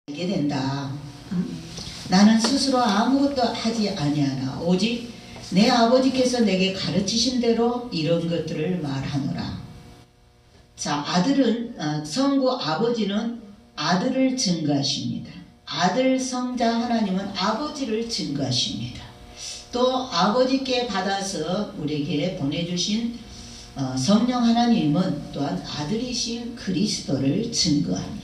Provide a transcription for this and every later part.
알게 된다. 나는 스스로 아무것도 하지 아니하나 오직 내 아버지께서 내게 가르치신 대로 이런 것들을 말하노라. 자, 아들은 성부 아버지는 아들을 증거하십니다. 아들 성자 하나님은 아버지를 증거하십니다. 또 아버지께 받아서 우리에게 보내주신 성령 하나님은 또한 아들이신 그리스도를 증거합니다.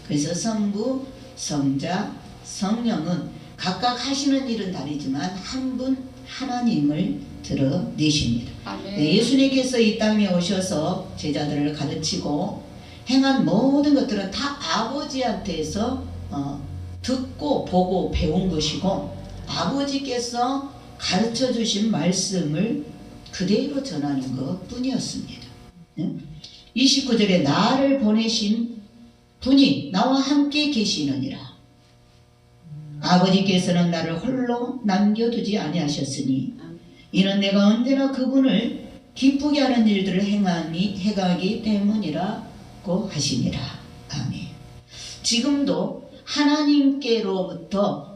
그래서 성부, 성자, 성령은 각각 하시는 일은 다르지만 한 분 하나님을 드러내십니다. 네, 예수님께서 이 땅에 오셔서 제자들을 가르치고 행한 모든 것들은 다 아버지한테서 듣고 보고 배운 것이고 아버지께서 가르쳐 주신 말씀을 그대로 전하는 것 뿐이었습니다. 29절에 나를 보내신 분이 나와 함께 계시느니라. 아버지께서는 나를 홀로 남겨두지 아니하셨으니 이는 내가 언제나 그분을 기쁘게 하는 일들을 행하기 때문이라고 하시니라. 아멘. 지금도 하나님께로부터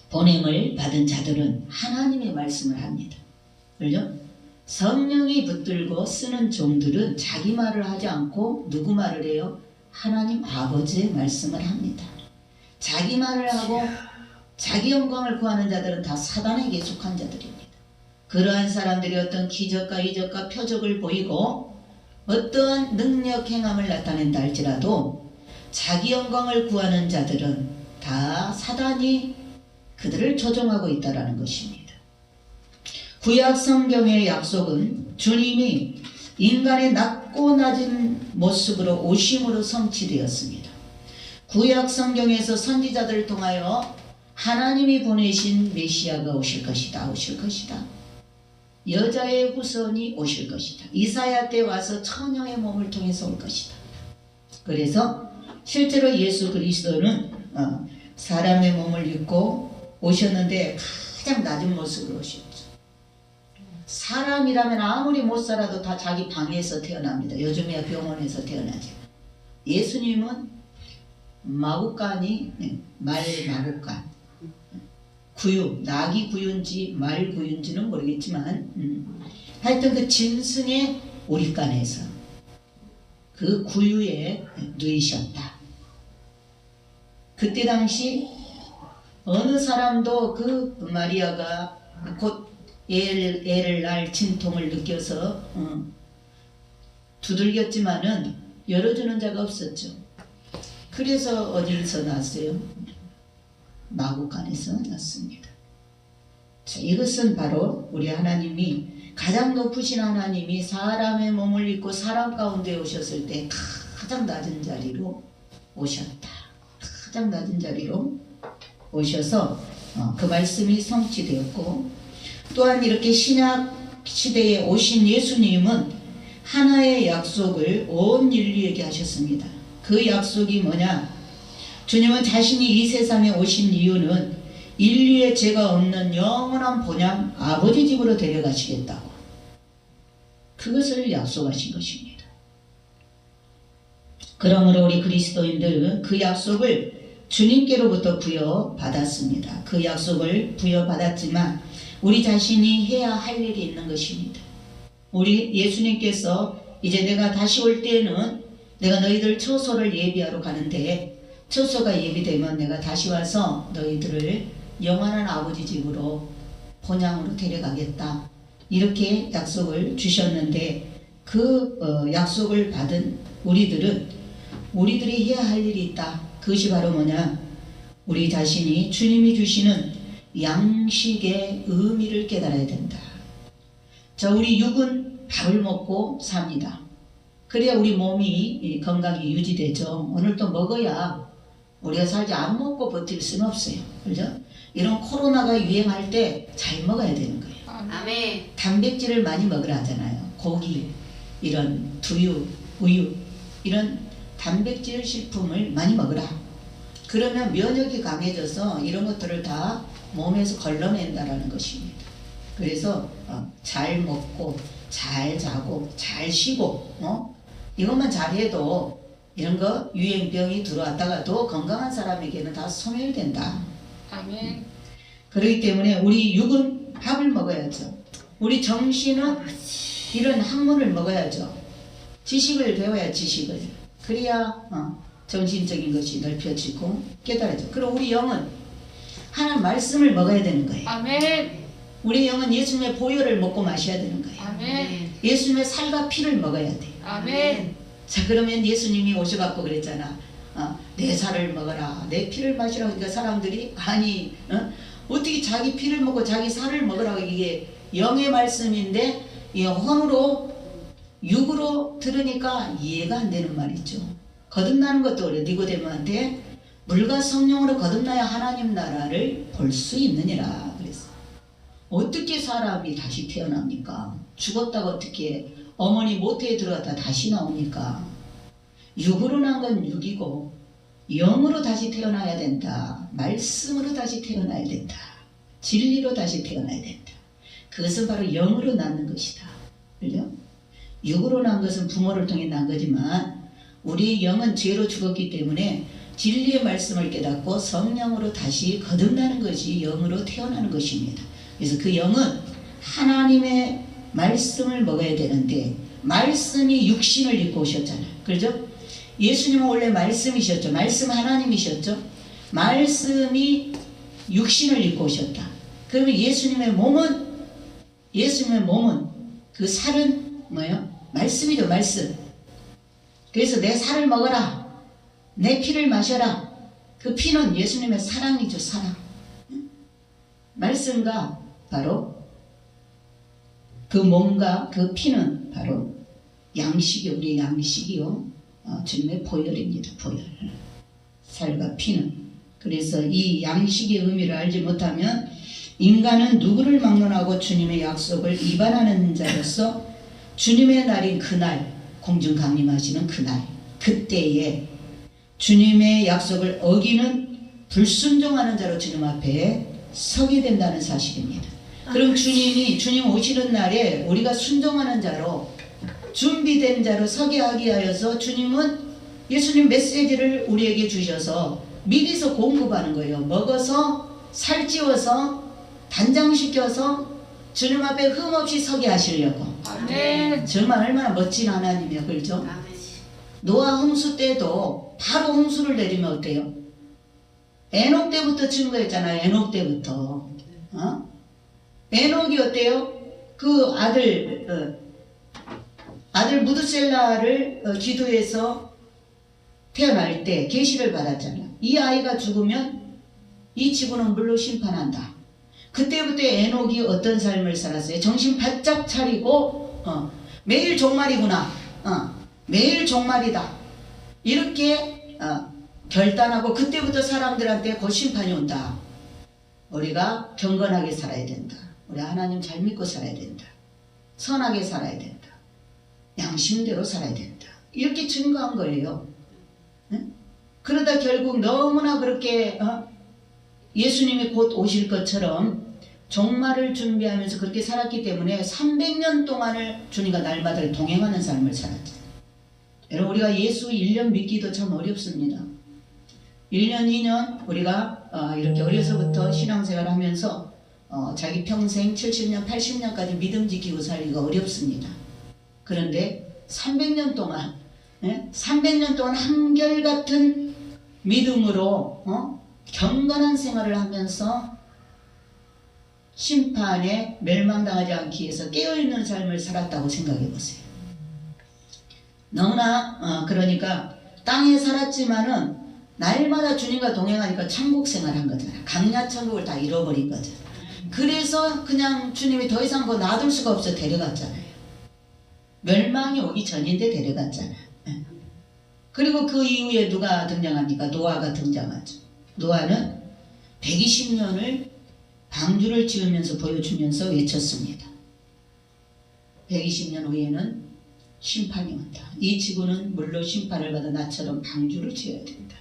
보냄을 받은 자들은 하나님의 말씀을 합니다. 그죠? 성령이 붙들고 쓰는 종들은 자기 말을 하지 않고 누구 말을 해요? 하나님 아버지의 말씀을 합니다. 자기 말을 하고 자기 영광을 구하는 자들은 다 사단에게 속한 자들입니다. 그러한 사람들이 어떤 기적과 이적과 표적을 보이고 어떠한 능력 행함을 나타낸다 할지라도 자기 영광을 구하는 자들은 다 사단이 그들을 조종하고 있다는 것입니다. 구약 성경의 약속은 주님이 인간의 낮고 낮은 모습으로 오심으로 성취되었습니다. 구약 성경에서 선지자들을 통하여 하나님이 보내신 메시아가 오실 것이다. 여자의 후손이 오실 것이다. 이사야 때 와서 처녀의 몸을 통해서 올 것이다. 그래서 실제로 예수 그리스도는 사람의 몸을 입고 오셨는데 가장 낮은 모습으로 오셨죠. 사람이라면 아무리 못 살아도 다 자기 방에서 태어납니다. 요즘에야 병원에서 태어나죠. 예수님은 마구간이 마구간 구유, 낙이 구유인지 말 구유인지는 모르겠지만 하여튼 그 짐승의 오리간에서 그 구유에 누이셨다. 그때 당시 어느 사람도 그 마리아가 곧 애를 낳을 진통을 느껴서 두들겼지만은 열어주는 자가 없었죠. 그래서 어디서 났어요? 마구간에서 났습니다. 자, 이것은 바로 우리 하나님이 가장 높으신 하나님이 사람의 몸을 입고 사람 가운데 오셨을 때 가장 낮은 자리로 오셨다. 가장 낮은 자리로 오셔서 그 말씀이 성취되었고 또한 이렇게 신약 시대에 오신 예수님은 하나의 약속을 온 인류에게 하셨습니다. 그 약속이 뭐냐? 주님은 자신이 이 세상에 오신 이유는 인류의 죄가 없는 영원한 본향 아버지 집으로 데려가시겠다고 그것을 약속하신 것입니다. 그러므로 우리 그리스도인들은 그 약속을 주님께로부터 부여받았습니다. 그 약속을 부여받았지만 우리 자신이 해야 할 일이 있는 것입니다. 우리 예수님께서 이제 내가 다시 올 때에는 내가 너희들 처소를 예비하러 가는데 처소가 예비되면 내가 다시 와서 너희들을 영원한 아버지 집으로 본향으로 데려가겠다. 이렇게 약속을 주셨는데 그 약속을 받은 우리들이 해야 할 일이 있다. 그것이 바로 뭐냐? 우리 자신이 주님이 주시는 양식의 의미를 깨달아야 된다. 자, 우리 육은 밥을 먹고 삽니다. 그래야 우리 몸이 건강이 유지되죠. 오늘 또 먹어야 우리가 살지 안 먹고 버틸 수는 없어요. 그죠? 이런 코로나가 유행할 때 잘 먹어야 되는 거예요. 아멘. 단백질을 많이 먹으라 하잖아요. 고기, 이런 두유, 우유 이런 단백질 식품을 많이 먹으라. 그러면 면역이 강해져서 이런 것들을 다 몸에서 걸러낸다라는 것입니다. 그래서 잘 먹고 잘 자고 잘 쉬고 이것만 잘해도 이런 거 유행병이 들어왔다가도 건강한 사람에게는 다 소멸된다. 아멘. 그렇기 때문에 우리 육은 밥을 먹어야죠. 우리 정신은 이런 학문을 먹어야죠. 지식을 배워야 지식을. 그래야 정신적인 것이 넓혀지고 깨달아져. 그리고 우리 영은 하나님 말씀을 먹어야 되는 거예요. 아멘. 우리 영은 예수님의 보혈을 먹고 마셔야 되는 거예요. 아멘. 예수님의 살과 피를 먹어야 돼요. 아멘. 자, 그러면 예수님이 오셔갖고 그랬잖아. 내 살을 먹어라, 내 피를 마시라. 그러니까 사람들이 아니 어떻게 자기 피를 먹고 자기 살을 먹으라고. 이게 영의 말씀인데 이 혼으로 육으로 들으니까 이해가 안 되는 말이죠. 거듭나는 것도 그래. 니고데모한테 물과 성령으로 거듭나야 하나님 나라를 볼 수 있느니라 그랬어. 어떻게 사람이 다시 태어납니까? 죽었다가 어떻게 어머니 모태에 들어갔다 다시 나옵니까? 육으로 난 건 육이고 영으로 다시 태어나야 된다. 말씀으로 다시 태어나야 된다. 진리로 다시 태어나야 된다. 그것은 바로 영으로 낳는 것이다. 그죠? 육으로 난 것은 부모를 통해 난 거지만 우리 영은 죄로 죽었기 때문에 진리의 말씀을 깨닫고 성령으로 다시 거듭나는 것이 영으로 태어나는 것입니다. 그래서 그 영은 하나님의 말씀을 먹어야 되는데 말씀이 육신을 입고 오셨잖아요. 그렇죠? 예수님은 원래 말씀이셨죠. 말씀 하나님이셨죠. 말씀이 육신을 입고 오셨다. 그러면 예수님의 몸은 그 살은 뭐예요? 말씀이죠. 말씀. 그래서 내 살을 먹어라. 내 피를 마셔라. 그 피는 예수님의 사랑이죠. 사랑. 말씀과 바로 그 몸과 그 피는 바로 양식이 우리 양식이요. 주님의 보혈입니다. 보혈. 살과 피는. 그래서 이 양식의 의미를 알지 못하면 인간은 누구를 막론하고 주님의 약속을 위반하는 자로서 주님의 날인 그날, 공중 강림하시는 그날, 그때에 주님의 약속을 어기는 불순종하는 자로 주님 앞에 서게 된다는 사실입니다. 그럼 주님 오시는 날에 우리가 순종하는 자로 준비된 자로 서게 하기 위하여서 주님은 예수님 메시지를 우리에게 주셔서 미리서 공급하는 거예요. 먹어서 살찌워서 단장시켜서 주님 앞에 흠없이 서게 하시려고. 아멘. 정말 얼마나 멋진 하나님이에요. 그렇죠? 노아 홍수 때도 바로 홍수를 내리면 어때요? 에녹 때부터 증거했잖아요. 에녹 때부터. 에녹이 어때요? 그 아들 무드셀라를 기도해서 태어날 때 계시를 받았잖아요. 이 아이가 죽으면 이 지구는 물로 심판한다. 그때부터 에녹이 어떤 삶을 살았어요? 정신 바짝 차리고 매일 종말이구나. 매일 종말이다. 이렇게 결단하고 그때부터 사람들한테 곧 심판이 온다. 우리가 경건하게 살아야 된다. 우리 하나님 잘 믿고 살아야 된다. 선하게 살아야 된다. 양심대로 살아야 된다. 이렇게 증거한 거예요. 그러다 결국 너무나 그렇게 예수님이 곧 오실 것처럼 종말을 준비하면서 그렇게 살았기 때문에 300년 동안을 주님과 날마다 동행하는 삶을 살았죠. 여러분 우리가 예수 1년 믿기도 참 어렵습니다. 1년 2년 우리가 이렇게 어려서부터 신앙생활 하면서 자기 평생 70년 80년까지 믿음 지키고 살기가 어렵습니다. 그런데 300년 동안 300년 동안 한결같은 믿음으로 경건한 생활을 하면서 심판에 멸망당하지 않기 위해서 깨어있는 삶을 살았다고 생각해 보세요. 너무나 그러니까 땅에 살았지만은 날마다 주님과 동행하니까 천국 생활한 거잖아요. 강야 천국을 다 잃어버린 거죠. 그래서 그냥 주님이 더 이상 뭐 놔둘 수가 없어 데려갔잖아요. 멸망이 오기 전인데 데려갔잖아요. 그리고 그 이후에 누가 등장합니까? 노아가 등장하죠. 노아는 120년을 방주를 지으면서 보여주면서 외쳤습니다. 120년 후에는 심판이 온다. 이 지구는 물로 심판을 받아 나처럼 방주를 지어야 된다.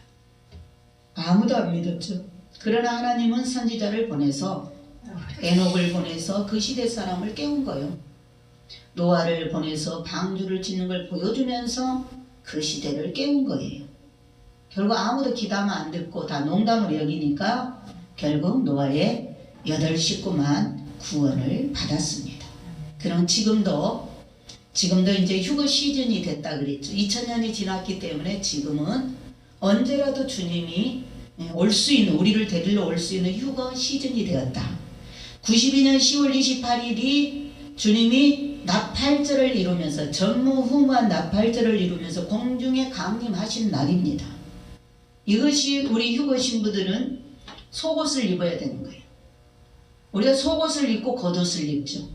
아무도 안 믿었죠. 그러나 하나님은 선지자를 보내서 에녹을 보내서 그 시대 사람을 깨운 거예요. 노아를 보내서 방주를 짓는 걸 보여주면서 그 시대를 깨운 거예요. 결국 아무도 기도하면 안 듣고 다 농담으로 여기니까 결국 노아의 8 식구만 구원을 받았습니다. 그럼 지금도 이제 휴거 시즌이 됐다 그랬죠. 2000년이 지났기 때문에 지금은 언제라도 주님이 올 수 있는, 우리를 데리러 올 수 있는 휴거 시즌이 되었다. 92년 10월 28일이 주님이 나팔절을 이루면서 전무후무한 나팔절을 이루면서 공중에 강림하신 날입니다. 이것이 우리 휴거 신부들은 속옷을 입어야 되는 거예요. 우리가 속옷을 입고 겉옷을 입죠.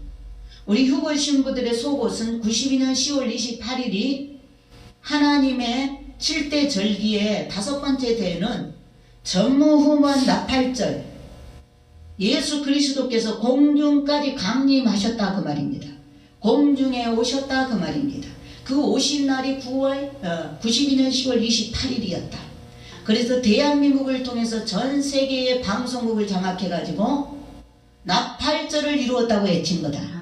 우리 휴거 신부들의 속옷은 92년 10월 28일이 하나님의 7대 절기의 5번째 대는 전무후무한 나팔절, 예수 그리스도께서 공중까지 강림하셨다 그 말입니다. 공중에 오셨다 그 말입니다. 그 오신 날이 92년 10월 28일이었다. 그래서 대한민국을 통해서 전 세계의 방송국을 장악해가지고 나팔절을 이루었다고 외친 거다.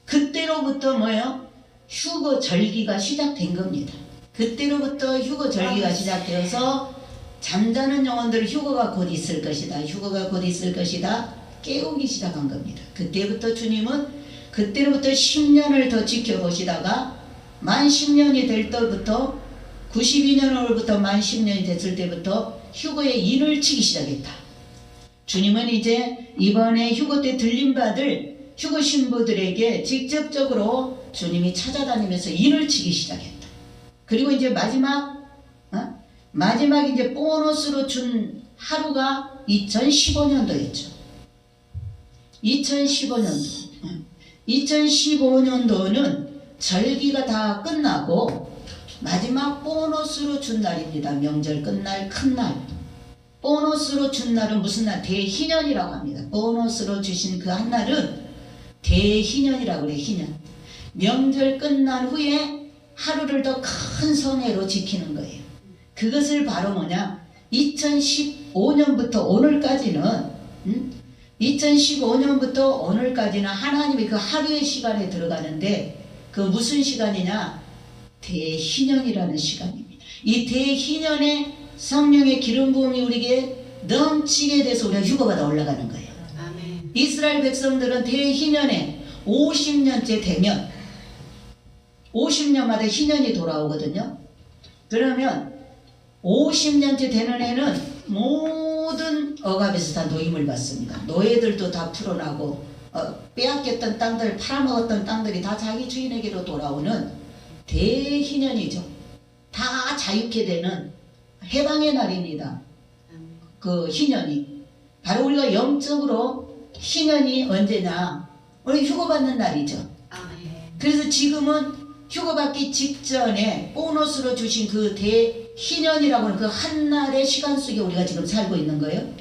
그때로부터 뭐예요? 휴거 절기가 시작된 겁니다. 그때로부터 휴거 절기가 시작되어서 잠자는 영혼들 휴거가 곧 있을 것이다. 휴거가 곧 있을 것이다. 깨우기 시작한 겁니다. 그때부터 주님은 그때로부터 10년을 더 지켜보시다가 만 10년이 될 때부터 92년으로부터 만 10년이 됐을 때부터 휴거에 인을 치기 시작했다. 주님은 이제 이번에 휴거 때 들림받을 휴거 신부들에게 직접적으로 주님이 찾아다니면서 인을 치기 시작했다. 그리고 이제 마지막 이제 보너스로 준 하루가 2015년도였죠. 2015년도는 절기가 다 끝나고 마지막 보너스로 준 날입니다. 명절 끝날 큰 날. 보너스로 준 날은 무슨 날? 대희년이라고 합니다. 보너스로 주신 그 한 날은 대희년이라고 그래요. 희년. 명절 끝난 후에 하루를 더 큰 성회로 지키는 거예요. 그것을 바로 뭐냐? 2015년부터 오늘까지는 2015년부터 오늘까지는 하나님이 그 하루의 시간에 들어가는데 그 무슨 시간이냐? 대희년이라는 시간입니다. 이 대희년에 성령의 기름 부음이 우리에게 넘치게 돼서 우리가 휴거받아 올라가는 거예요. 아멘. 이스라엘 백성들은 대희년에 50년째 되면 50년마다 희년이 돌아오거든요. 그러면 50년째 되는 해는 모든 억압에서 다 노임을 받습니다. 노예들도 다 풀어나고 빼앗겼던 땅들, 팔아먹었던 땅들이 다 자기 주인에게로 돌아오는 대희년이죠. 다 자유케 되는 해방의 날입니다. 그 희년이. 바로 우리가 영적으로 희년이 언제냐? 우리 휴거받는 날이죠. 그래서 지금은 휴거받기 직전에 보너스로 주신 그 대희년이라고 하는 그 한날의 시간 속에 우리가 지금 살고 있는 거예요.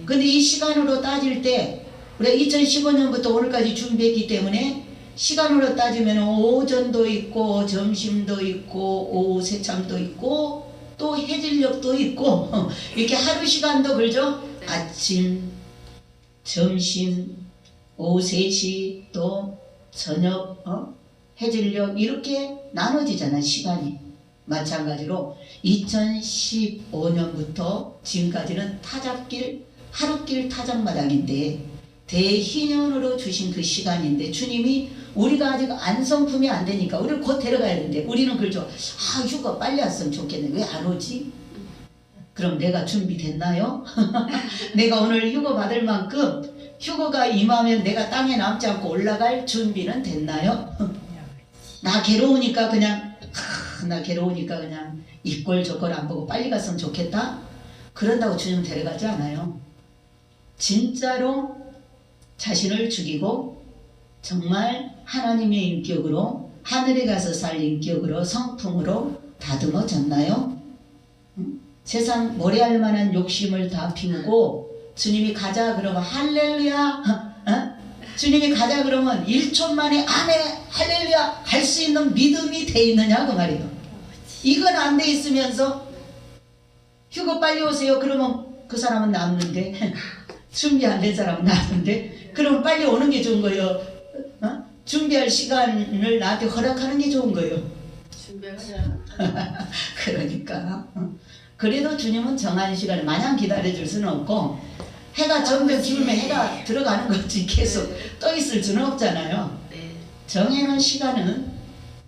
근데 이 시간으로 따질 때 우리가 2015년부터 오늘까지 준비했기 때문에 시간으로 따지면 오전도 있고 점심도 있고 오후 새참도 있고 또 해질녘도 있고 이렇게 하루 시간도 그러죠. 아침, 점심, 오후 3시 또 저녁, 해질녘 이렇게 나눠지잖아요. 시간이. 마찬가지로 2015년부터 지금까지는 타작길, 하루길 타작마당인데 대희년으로 주신 그 시간인데 주님이 우리가 아직 안성품이 안 되니까 우리를 곧 데려가야 되는데 우리는 그러죠. 휴가 빨리 왔으면 좋겠네. 왜 안 오지? 그럼 내가 준비됐나요? 내가 오늘 휴가 받을 만큼 휴가가 임하면 내가 땅에 남지 않고 올라갈 준비는 됐나요? 나 괴로우니까 그냥 이꼴 저꼴 안 보고 빨리 갔으면 좋겠다? 그런다고 주님 데려가지 않아요. 진짜로 자신을 죽이고 정말 하나님의 인격으로 하늘에 가서 살 인격으로 성품으로 다듬어졌나요? 세상 모래알 만한 욕심을 다 피우고 주님이 가자 그러면 할렐루야 주님이 가자 그러면 1초 만에 아멘 할렐루야 갈 수 있는 믿음이 돼 있느냐 그 말이에요. 이건 안 돼 있으면서 휴거 빨리 오세요 그러면 그 사람은 남는데 준비 안 된 사람은 남는데 그러면 빨리 오는 게 좋은 거예요. 준비할 시간을 나한테 허락하는 게 좋은 거예요. 준비하자. 그러니까 그래도 주님은 정한 시간에 마냥 기다려줄 수는 없고 해가 점점 기울면 해가 들어가는 거지 계속 떠 있을 수는 없잖아요. 네. 정해놓은 시간은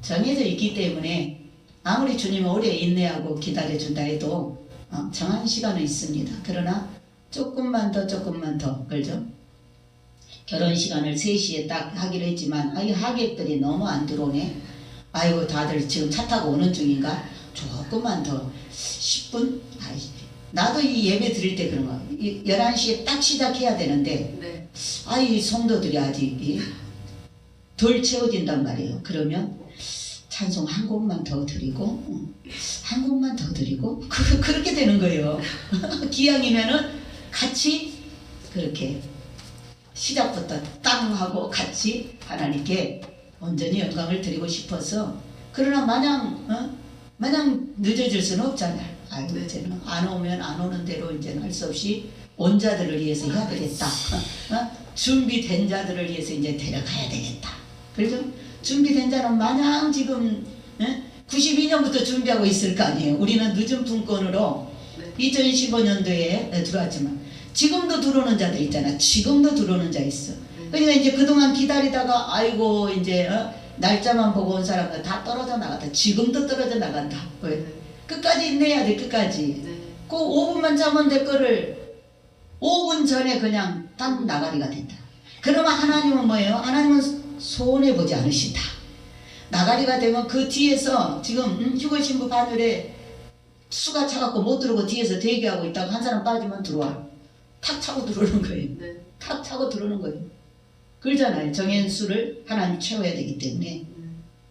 정해져 있기 때문에 아무리 주님이 오래 인내하고 기다려준다 해도 정한 시간은 있습니다. 그러나 조금만 더 그죠? 결혼 시간을 3시에 딱 하기로 했지만 이 하객들이 너무 안 들어오네. 아이고 다들 지금 차 타고 오는 중인가? 조금만 더 10분? 나도 이 예배 드릴 때 그런 거야. 11시에 딱 시작해야 되는데 네. 이 성도들이 아직 덜 채워진단 말이에요. 그러면 찬송 한 곡만 더 드리고 한 곡만 더 드리고 그렇게 되는 거예요. 기왕이면은 같이 그렇게 시작부터 땅 하고 같이 하나님께 온전히 영광을 드리고 싶어서 그러나 마냥 늦어질 수는 없잖아요. 아이고 이제는 안 오면 안 오는 대로 이제는 할 수 없이 온 자들을 위해서 해야 되겠다. 준비된 자들을 위해서 이제 데려가야 되겠다. 그래서 준비된 자는 마냥 지금 92년부터 준비하고 있을 거 아니에요. 우리는 늦은 분권으로 2015년도에 들어왔지만 지금도 들어오는 자들 있잖아. 지금도 들어오는 자 있어. 그러니까 이제 그동안 기다리다가 아이고 이제 날짜만 보고 온 사람들 다 떨어져 나갔다. 지금도 떨어져 나간다. 왜? 끝까지 인내해야 돼. 끝까지. 그 5분만 자면 될 거를 5분 전에 그냥 딱 나가리가 된다. 그러면 하나님은 뭐예요? 하나님은 손해보지 않으신다. 나가리가 되면 그 뒤에서 지금 휴거 신부 반열에 수가 차갖고 못 들어오고 뒤에서 대기하고 있다가 한 사람 빠지면 들어와. 탁 차고 들어오는 거예요. 탁 차고 들어오는 거예요. 그러잖아요. 정해진 수를 하나님 채워야 되기 때문에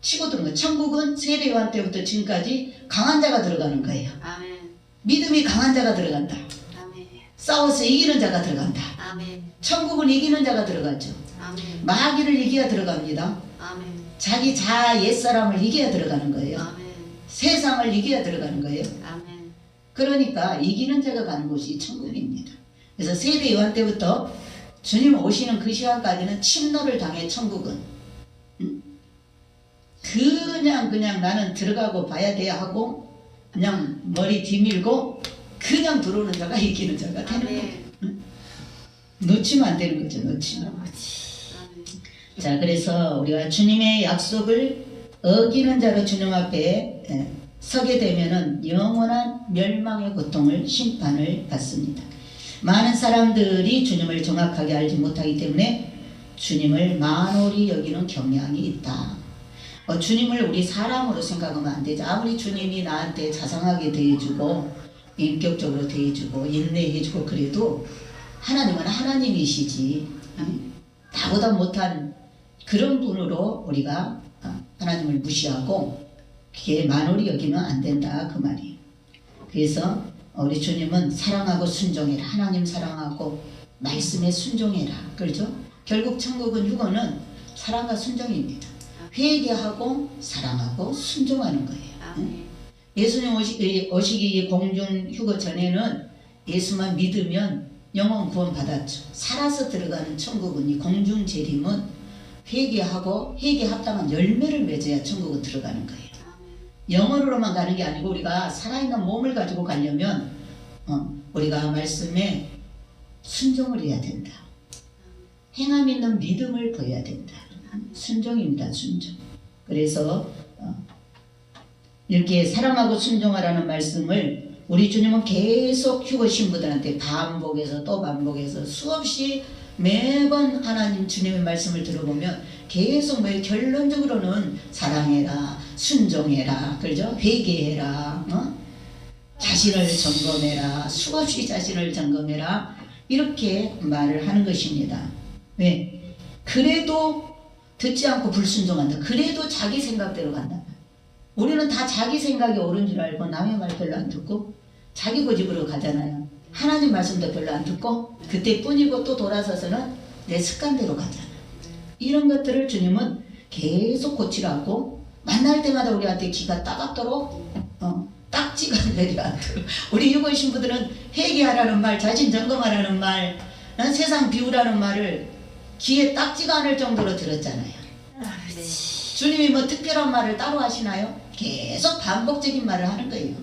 치고 들어오는 거예요. 천국은 세례 요한 때부터 지금까지 강한 자가 들어가는 거예요. 아멘. 믿음이 강한 자가 들어간다. 아멘. 싸워서 이기는 자가 들어간다. 아멘. 천국은 이기는 자가 들어가죠. 아멘. 마귀를 이겨야 들어갑니다. 아멘. 자기 자아 옛사람을 이겨야 들어가는 거예요. 아멘. 세상을 이겨야 들어가는 거예요. 아멘. 그러니까 이기는 자가 가는 곳이 천국입니다. 그래서 세례 요한 때부터 주님 오시는 그 시간까지는 침노를 당해 천국은 그냥 나는 들어가고 봐야 돼야 하고 그냥 머리 뒤밀고 그냥 들어오는 자가 이기는 자가 되는 거예요. 놓치면 안 되는 거죠. 놓치면. 자, 그래서 우리가 주님의 약속을 어기는 자로 주님 앞에 서게 되면은 영원한 멸망의 고통을 심판을 받습니다. 많은 사람들이 주님을 정확하게 알지 못하기 때문에 주님을 만홀히 여기는 경향이 있다. 주님을 우리 사람으로 생각하면 안 되죠. 아무리 주님이 나한테 자상하게 대해주고 인격적으로 대해주고 인내해주고 그래도 하나님은 하나님이시지 나보다 못한 그런 분으로 우리가 하나님을 무시하고 그게 만홀히 여기면 안 된다 그 말이에요. 그래서 우리 주님은 사랑하고 순종해라. 하나님 사랑하고 말씀에 순종해라. 그렇죠? 결국 천국은 휴거는 사랑과 순종입니다. 회개하고 사랑하고 순종하는 거예요. 예수님 오시기 공중 휴거 전에는 예수만 믿으면 영원 구원 받았죠. 살아서 들어가는 천국은 이 공중 재림은 회개하고 회개 합당한 열매를 맺어야 천국은 들어가는 거예요. 영어로만 가는 게 아니고 우리가 살아있는 몸을 가지고 가려면 우리가 말씀에 순종을 해야 된다. 행함 있는 믿음을 보여야 된다. 순종입니다. 순종. 그래서 이렇게 사랑하고 순종하라는 말씀을 우리 주님은 계속 휴거 신부들한테 반복해서 또 반복해서 수없이 매번 하나님 주님의 말씀을 들어보면 계속 결론적으로는 사랑해라, 순종해라, 그렇죠? 회개해라, 자신을 점검해라, 수없이 자신을 점검해라 이렇게 말을 하는 것입니다. 왜? 그래도 듣지 않고 불순종한다. 그래도 자기 생각대로 간다. 우리는 다 자기 생각이 옳은 줄 알고 남의 말 별로 안 듣고 자기 고집으로 가잖아요. 하나님 말씀도 별로 안 듣고 그때뿐이고 또 돌아서서는 내 습관대로 가잖아. 이런 것들을 주님은 계속 고치라고 만날 때마다 우리한테 기가 따갑도록 딱지가 내려앉도록 우리 유고 신부들은 회개하라는 말, 자신 점검하라는 말, 세상 비우라는 말을 귀에 딱지가 않을 정도로 들었잖아요. 주님이 뭐 특별한 말을 따로 하시나요? 계속 반복적인 말을 하는 거예요.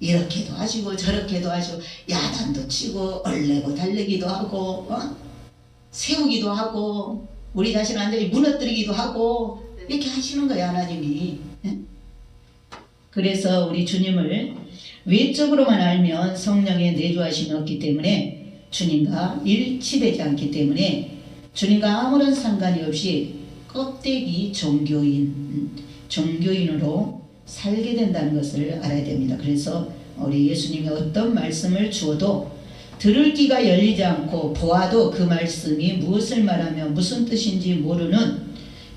이렇게도 하시고 저렇게도 하시고 야단도 치고 얼레고 달래기도 하고 세우기도 하고 우리 자신을 완전히 무너뜨리기도 하고 이렇게 하시는 거예요, 하나님이. 그래서 우리 주님을 외적으로만 알면 성령의 내주하심이 없기 때문에 주님과 일치되지 않기 때문에 주님과 아무런 상관이 없이 껍데기 종교인으로 살게 된다는 것을 알아야 됩니다. 그래서 우리 예수님이 어떤 말씀을 주어도 들을 귀가 열리지 않고 보아도 그 말씀이 무엇을 말하며 무슨 뜻인지 모르는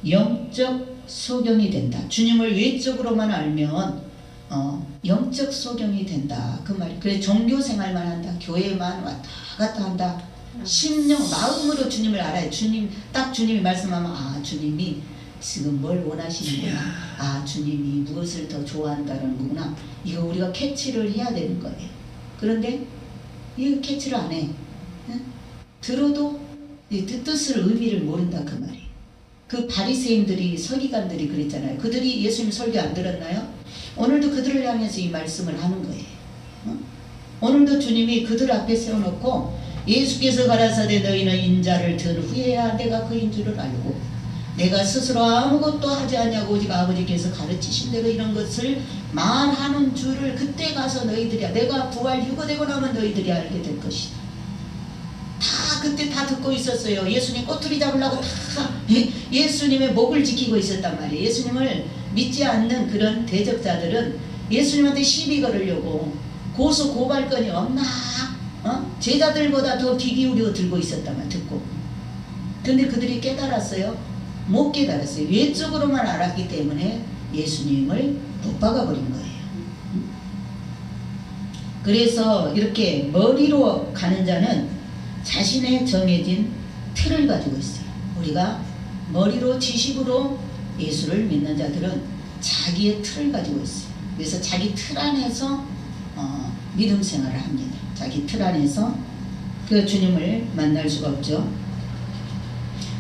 영적 소경이 된다. 주님을 외적으로만 알면 영적 소경이 된다. 그 말. 그래 종교 생활만 한다. 교회만 왔다 갔다 한다. 심령 마음으로 주님을 알아야 딱 주님이 말씀하면 주님이 지금 뭘 원하시는구나. 주님이 무엇을 더 좋아한다는 거구나. 이거 우리가 캐치를 해야 되는 거예요. 그런데 이거 캐치를 안 해. 들어도 이 뜻을 의미를 모른다 그 말이에요. 그 바리새인들이 서기관들이 그랬잖아요. 그들이 예수님 설교 안 들었나요? 오늘도 그들을 향해서 이 말씀을 하는 거예요. 오늘도 주님이 그들 앞에 세워놓고 예수께서 가라사대 너희는 인자를 든 후에야 내가 그인 줄을 알고 내가 스스로 아무것도 하지 않냐고 오직 아버지께서 가르치신 대로 이런 것을 말하는 줄을 그때 가서 너희들이 내가 부활 유고되고 나면 너희들이 알게 될 것이다. 다 그때 다 듣고 있었어요. 예수님 꼬투리 잡으려고 다 예수님의 목을 지키고 있었단 말이에요. 예수님을 믿지 않는 그런 대적자들은 예수님한테 시비 걸으려고 고소 고발건이 없나 제자들보다 더 귀 기울여 들고 있었단 말이에요. 듣고. 근데 그들이 깨달았어요? 못 깨달았어요. 외적으로만 알았기 때문에 예수님을 못 박아버린 거예요. 그래서 이렇게 머리로 가는 자는 자신의 정해진 틀을 가지고 있어요. 우리가 머리로 지식으로 예수를 믿는 자들은 자기의 틀을 가지고 있어요. 그래서 자기 틀 안에서 믿음 생활을 합니다. 자기 틀 안에서 그 주님을 만날 수가 없죠.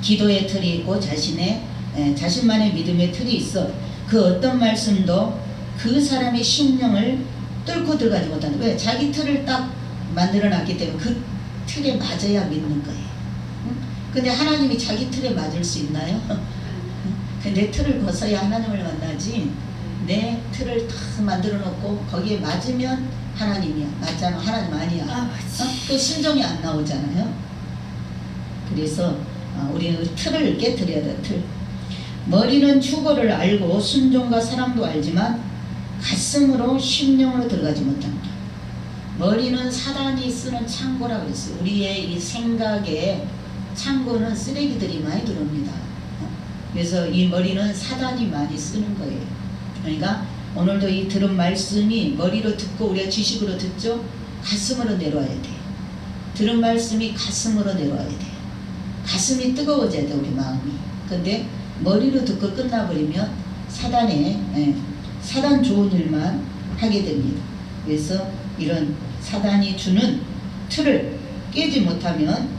기도의 틀이 있고 자신만의 믿음의 틀이 있어. 그 어떤 말씀도 그 사람의 심령을 뚫고 들어가지 못한다. 왜? 자기 틀을 딱 만들어놨기 때문에 그 틀에 맞아야 믿는 거예요. 근데 하나님이 자기 틀에 맞을 수 있나요? 내 틀을 벗어야 하나님을 만나지 내 틀을 다 만들어 놓고 거기에 맞으면 하나님이야. 맞잖아. 하나님 아니야. 또 순종이 안 나오잖아요. 그래서 우리는 틀을 깨뜨려야 돼. 틀. 머리는 휴거를 알고 순종과 사랑도 알지만 가슴으로 심령으로 들어가지 못한다. 머리는 사단이 쓰는 창고라고 그랬어요. 우리의 이 생각에 창고는 쓰레기들이 많이 들어옵니다. 그래서 이 머리는 사단이 많이 쓰는 거예요. 그러니까 오늘도 이 들은 말씀이 머리로 듣고 우리가 지식으로 듣죠. 가슴으로 내려와야 돼요. 들은 말씀이 가슴으로 내려와야 돼요. 가슴이 뜨거워져야 돼 우리 마음이. 근데 머리로 듣고 끝나버리면 사단 좋은 일만 하게 됩니다. 그래서 이런 사단이 주는 틀을 깨지 못하면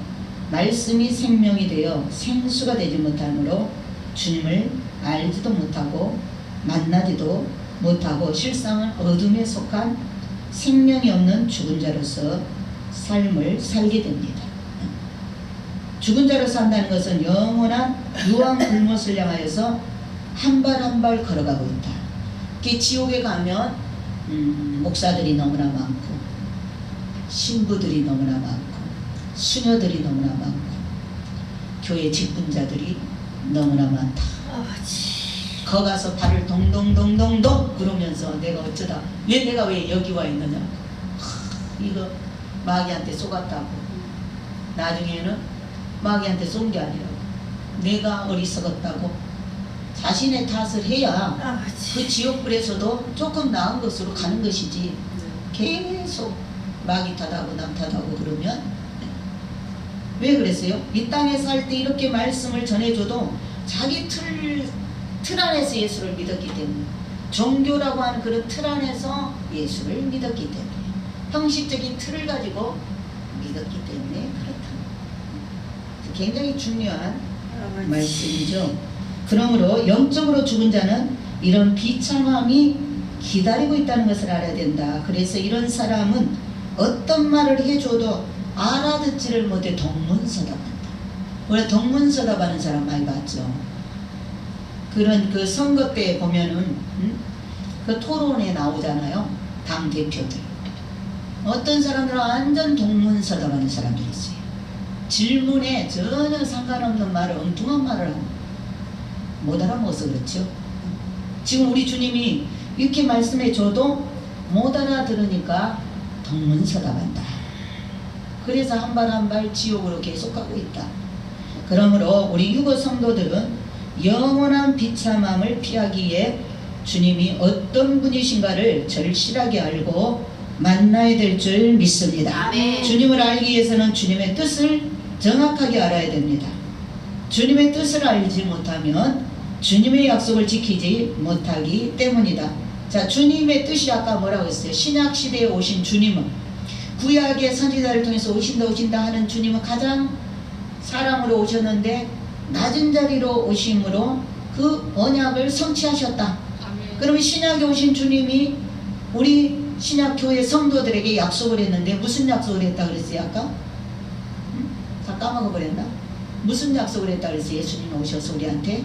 말씀이 생명이 되어 생수가 되지 못하므로 주님을 알지도 못하고 만나지도 못하고 실상은 어둠에 속한 생명이 없는 죽은 자로서 삶을 살게 됩니다. 죽은 자로 산다는 것은 영원한 유황 불못을 향하여서 한 발 한 발 걸어가고 있다. 지옥에 가면 목사들이 너무나 많고 신부들이 너무나 많고 수녀들이 너무나 많고 교회 직분자들이 너무나 많다. 거 가서 발을 동동동동동 그러면서 내가 어쩌다 내가 왜 여기 와 있느냐. 이거 마귀한테 쏘갔다고. 나중에는 마귀한테 쏜 게 아니라고. 내가 어리석었다고 자신의 탓을 해야 그 지옥불에서도 조금 나은 것으로 가는 것이지. 계속 마귀 탓하고 남 탓하고 그러면 왜 그랬어요? 이 땅에 살 때 이렇게 말씀을 전해줘도 자기 틀 안에서 예수를 믿었기 때문에, 종교라고 하는 그런 틀 안에서 예수를 믿었기 때문에, 형식적인 틀을 가지고 믿었기 때문에 그렇다. 굉장히 중요한 말씀이죠. 그러므로 영적으로 죽은 자는 이런 비참함이 기다리고 있다는 것을 알아야 된다. 그래서 이런 사람은 어떤 말을 해줘도 알아듣지를 못해 동문서답한다. 원래 동문서답하는 사람 많이 봤죠. 그런 그 선거 때 보면은 그 토론에 나오잖아요. 당 대표들. 어떤 사람들은 완전 동문서답하는 사람들이 있어요. 질문에 전혀 상관없는 말을 엉뚱한 말을 합니다. 못 알아먹어서 그렇죠. 지금 우리 주님이 이렇게 말씀해 줘도 못 알아들으니까 동문서답한다. 그래서 한 발 한 발 지옥으로 계속 가고 있다. 그러므로 우리 유거 성도들은 영원한 비참함을 피하기 위해 주님이 어떤 분이신가를 절실하게 알고 만나야 될 줄 믿습니다. 아멘. 주님을 알기 위해서는 주님의 뜻을 정확하게 알아야 됩니다. 주님의 뜻을 알지 못하면 주님의 약속을 지키지 못하기 때문이다. 자, 주님의 뜻이 아까 뭐라고 했어요? 신약 시대에 오신 주님은, 구약의 선지자를 통해서 오신다 하는 주님은 가장 사람으로 오셨는데 낮은 자리로 오심으로 그 언약을 성취하셨다. 아멘. 그러면 신약에 오신 주님이 우리 신약 교회 성도들에게 약속을 했는데 무슨 약속을 했다 그랬어요 아까? 응? 다 까먹어버렸나? 무슨 약속을 했다 그랬어요? 예수님 오셔서 우리한테?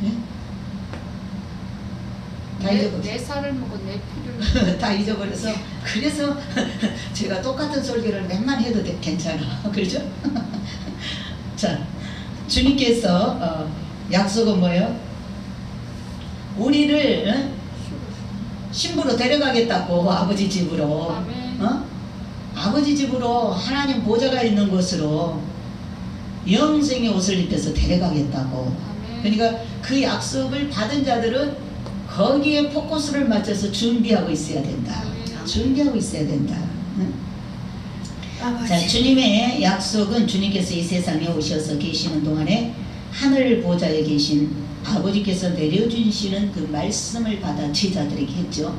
응? 다 잊어버렸어. 내 살을 먹고 내 피를 다 잊어버려서 그래서 제가 똑같은 설교를 몇만 해도 괜찮아. 그렇죠? 자, 주님께서 약속은 뭐예요? 우리를 신부로 데려가겠다고 아버지 집으로. 아멘. 아버지 집으로 하나님 보좌가 있는 곳으로 영생의 옷을 입혀서 데려가겠다고. 아멘. 그러니까 그 약속을 받은 자들은 거기에 포커스를 맞춰서 준비하고 있어야 된다. 준비하고 있어야 된다. 응? 자, 주님의 약속은 주님께서 이 세상에 오셔서 계시는 동안에 하늘 보좌에 계신 아버지께서 내려주시는 그 말씀을 받아 제자들에게 했죠.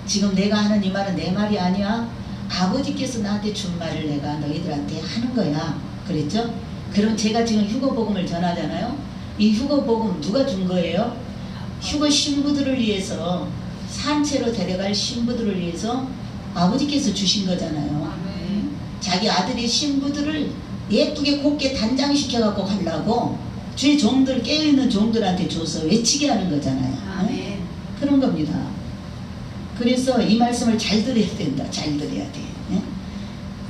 지금 내가 하는 이 말은 내 말이 아니야. 아버지께서 나한테 준 말을 내가 너희들한테 하는 거야. 그랬죠? 그럼 제가 지금 휴거복음을 전하잖아요. 이 휴거복음 누가 준 거예요? 휴거 신부들을 위해서, 산채로 데려갈 신부들을 위해서 아버지께서 주신 거잖아요. 아멘. 자기 아들이 신부들을 예쁘게 곱게 단장시켜 갖고 가려고 주의 종들, 깨어있는 종들한테 줘서 외치게 하는 거잖아요. 아멘. 그런 겁니다. 그래서 이 말씀을 잘 들어야 된다. 잘 들어야 돼.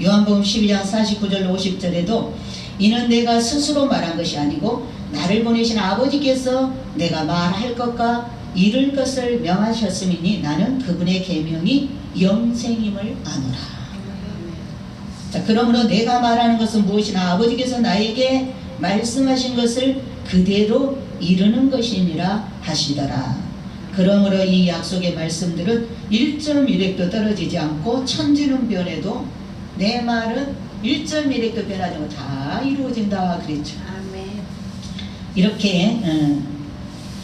요한복음 12장 49절 50절에도 이는 내가 스스로 말한 것이 아니고 나를 보내신 아버지께서 내가 말할 것과 이룰 것을 명하셨음이니 나는 그분의 계명이 영생임을 아노라. 자, 그러므로 내가 말하는 것은 무엇이나 아버지께서 나에게 말씀하신 것을 그대로 이루는 것이니라 하시더라. 그러므로 이 약속의 말씀들은 1.1핵도 떨어지지 않고 천지는 변해도 내 말은 1.1핵도 변하지 않고 다 이루어진다 그랬죠. 아멘. 이렇게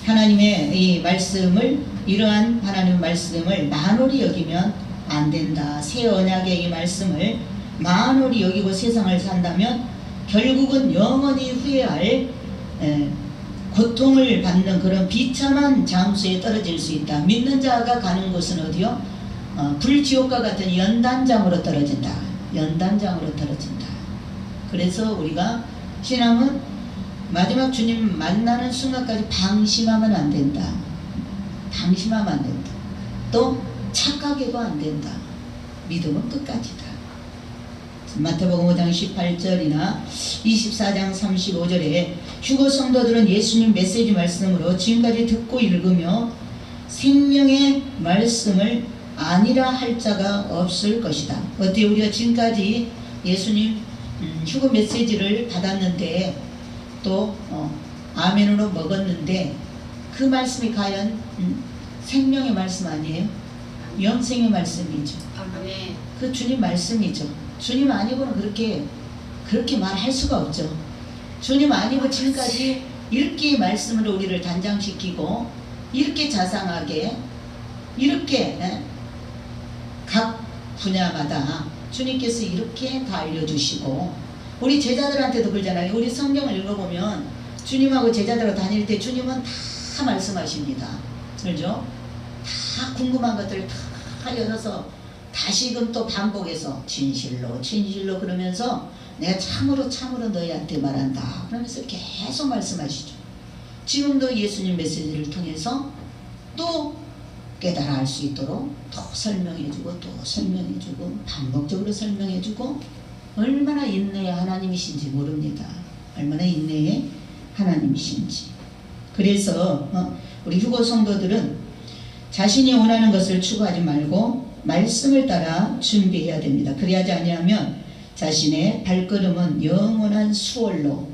하나님의 이 말씀을, 이러한 하나님의 말씀을 만홀히 여기면 안 된다. 새 언약의 이 말씀을 만홀히 여기고 세상을 산다면 결국은 영원히 후회할 고통을 받는 그런 비참한 장소에 떨어질 수 있다. 믿는 자가 가는 곳은 어디요? 불지옥과 같은 연단장으로 떨어진다. 연단장으로 떨어진다. 그래서 우리가 신앙은 마지막 주님 만나는 순간까지 방심하면 안 된다. 방심하면 안 된다. 또 착각해도 안 된다. 믿음은 끝까지다. 마태복음 5장 18절이나 24장 35절에 휴거 성도들은 예수님 메시지 말씀으로 지금까지 듣고 읽으며 생명의 말씀을 아니라 할 자가 없을 것이다. 어때? 우리가 지금까지 예수님 휴거 메시지를 받았는데 또 아멘으로 먹었는데 그 말씀이 과연 생명의 말씀 아니에요? 영생의 말씀이죠. 아멘. 그 주님 말씀이죠. 주님 아니고는 그렇게 말할 수가 없죠. 주님 아니고 지금까지 이렇게 말씀으로 우리를 단장시키고 이렇게 자상하게 이렇게 각 분야마다 주님께서 이렇게 다 알려주시고 우리 제자들한테도 그러잖아요. 우리 성경을 읽어보면 주님하고 제자들하고 다닐 때 주님은 다 다 말씀하십니다. 그죠? 다 궁금한 것들 다 열어서 다시금 또 반복해서 진실로 진실로 그러면서 내가 참으로 참으로 너희한테 말한다 그러면서 계속 말씀하시죠. 지금도 예수님 메시지를 통해서 또 깨달아 알 수 있도록 또 설명해주고 또 설명해주고 반복적으로 설명해주고 얼마나 인내의 하나님이신지 모릅니다. 얼마나 인내의 하나님이신지. 그래서 우리 휴거 성도들은 자신이 원하는 것을 추구하지 말고 말씀을 따라 준비해야 됩니다. 그리하지 아니하면 자신의 발걸음은 영원한 수월로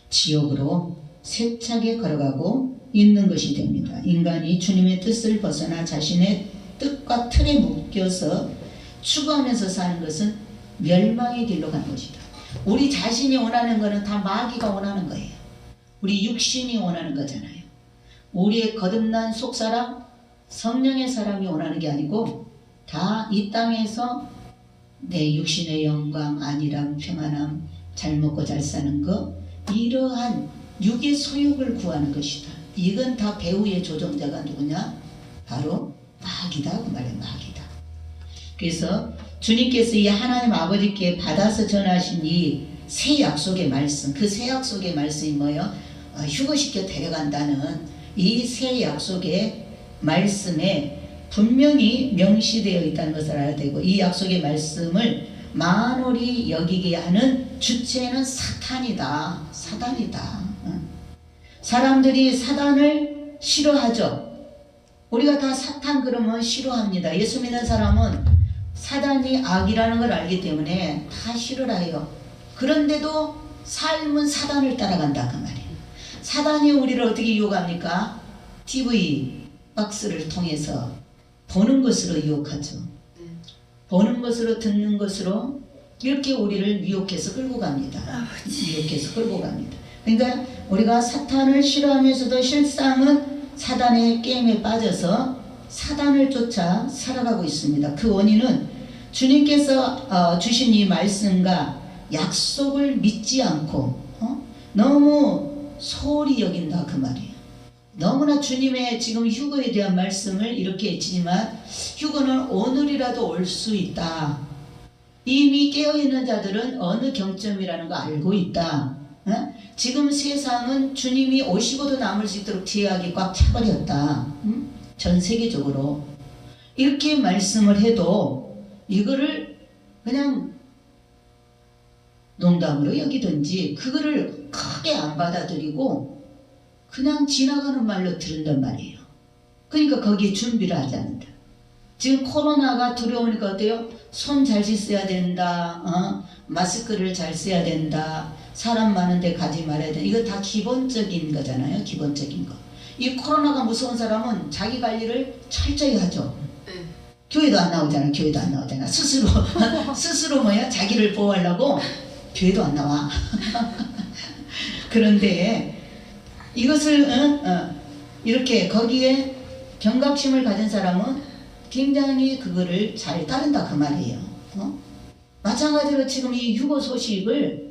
지옥으로 세차게 걸어가고 있는 것이 됩니다. 인간이 주님의 뜻을 벗어나 자신의 뜻과 틀에 묶여서 추구하면서 사는 것은 멸망의 길로 가는 것이다. 우리 자신이 원하는 것은 다 마귀가 원하는 거예요. 우리 육신이 원하는 거잖아요. 우리의 거듭난 속사람, 성령의 사람이 원하는 게 아니고 다 이 땅에서 내 육신의 영광, 안일함, 평안함, 잘 먹고 잘 사는 것, 이러한 육의 소욕을 구하는 것이다. 이건 다 배후의 조종자가 누구냐? 바로 마귀다 그 말이에요. 마귀다. 그래서 주님께서 이 하나님 아버지께 받아서 전하신 이 새 약속의 말씀, 그 새 약속의 말씀이 뭐예요? 휴거시켜 데려간다는 이 새 약속의 말씀에 분명히 명시되어 있다는 것을 알아야 되고, 이 약속의 말씀을 만홀히 여기게 하는 주체는 사탄이다. 사단이다. 사람들이 사단을 싫어하죠. 우리가 다 사탄 그러면 싫어합니다. 예수 믿는 사람은 사단이 악이라는 걸 알기 때문에 다 싫어라 해요. 그런데도 삶은 사단을 따라간다 그 말이에요. 사단이 우리를 어떻게 유혹합니까? TV 박스를 통해서 보는 것으로 유혹하죠. 보는 것으로 듣는 것으로 이렇게 우리를 미혹해서 끌고 갑니다. 미혹해서 끌고 갑니다. 그러니까 우리가 사탄을 싫어하면서도 실상은 사단의 게임에 빠져서 사단을 쫓아 살아가고 있습니다. 그 원인은 주님께서 주신 이 말씀과 약속을 믿지 않고 너무 소홀히 여긴다 그 말이에요. 너무나 주님의 지금 휴거에 대한 말씀을 이렇게 외치지만 휴거는 오늘이라도 올 수 있다. 이미 깨어있는 자들은 어느 경점이라는 거 알고 있다. 지금 세상은 주님이 오시고도 남을 수 있도록 죄악이 꽉 차버렸다. 전 세계적으로 이렇게 말씀을 해도 이거를 그냥 농담으로 여기든지 그거를 크게 안 받아들이고 그냥 지나가는 말로 들은단 말이에요. 그러니까 거기에 준비를 하지 않는다. 지금 코로나가 두려우니까 어때요? 손 잘 씻어야 된다. 마스크를 잘 써야 된다. 사람 많은 데 가지 말아야 된다. 이거 다 기본적인 거잖아요. 기본적인 거. 이 코로나가 무서운 사람은 자기 관리를 철저히 하죠. 교회도 안 나오잖아. 교회도 안 나오잖아. 스스로 뭐야? 자기를 보호하려고 교회도 안 나와. 그런데 이것을 이렇게 거기에 경각심을 가진 사람은 굉장히 그거를 잘 따른다 그 말이에요. 마찬가지로 지금 이 휴거 소식을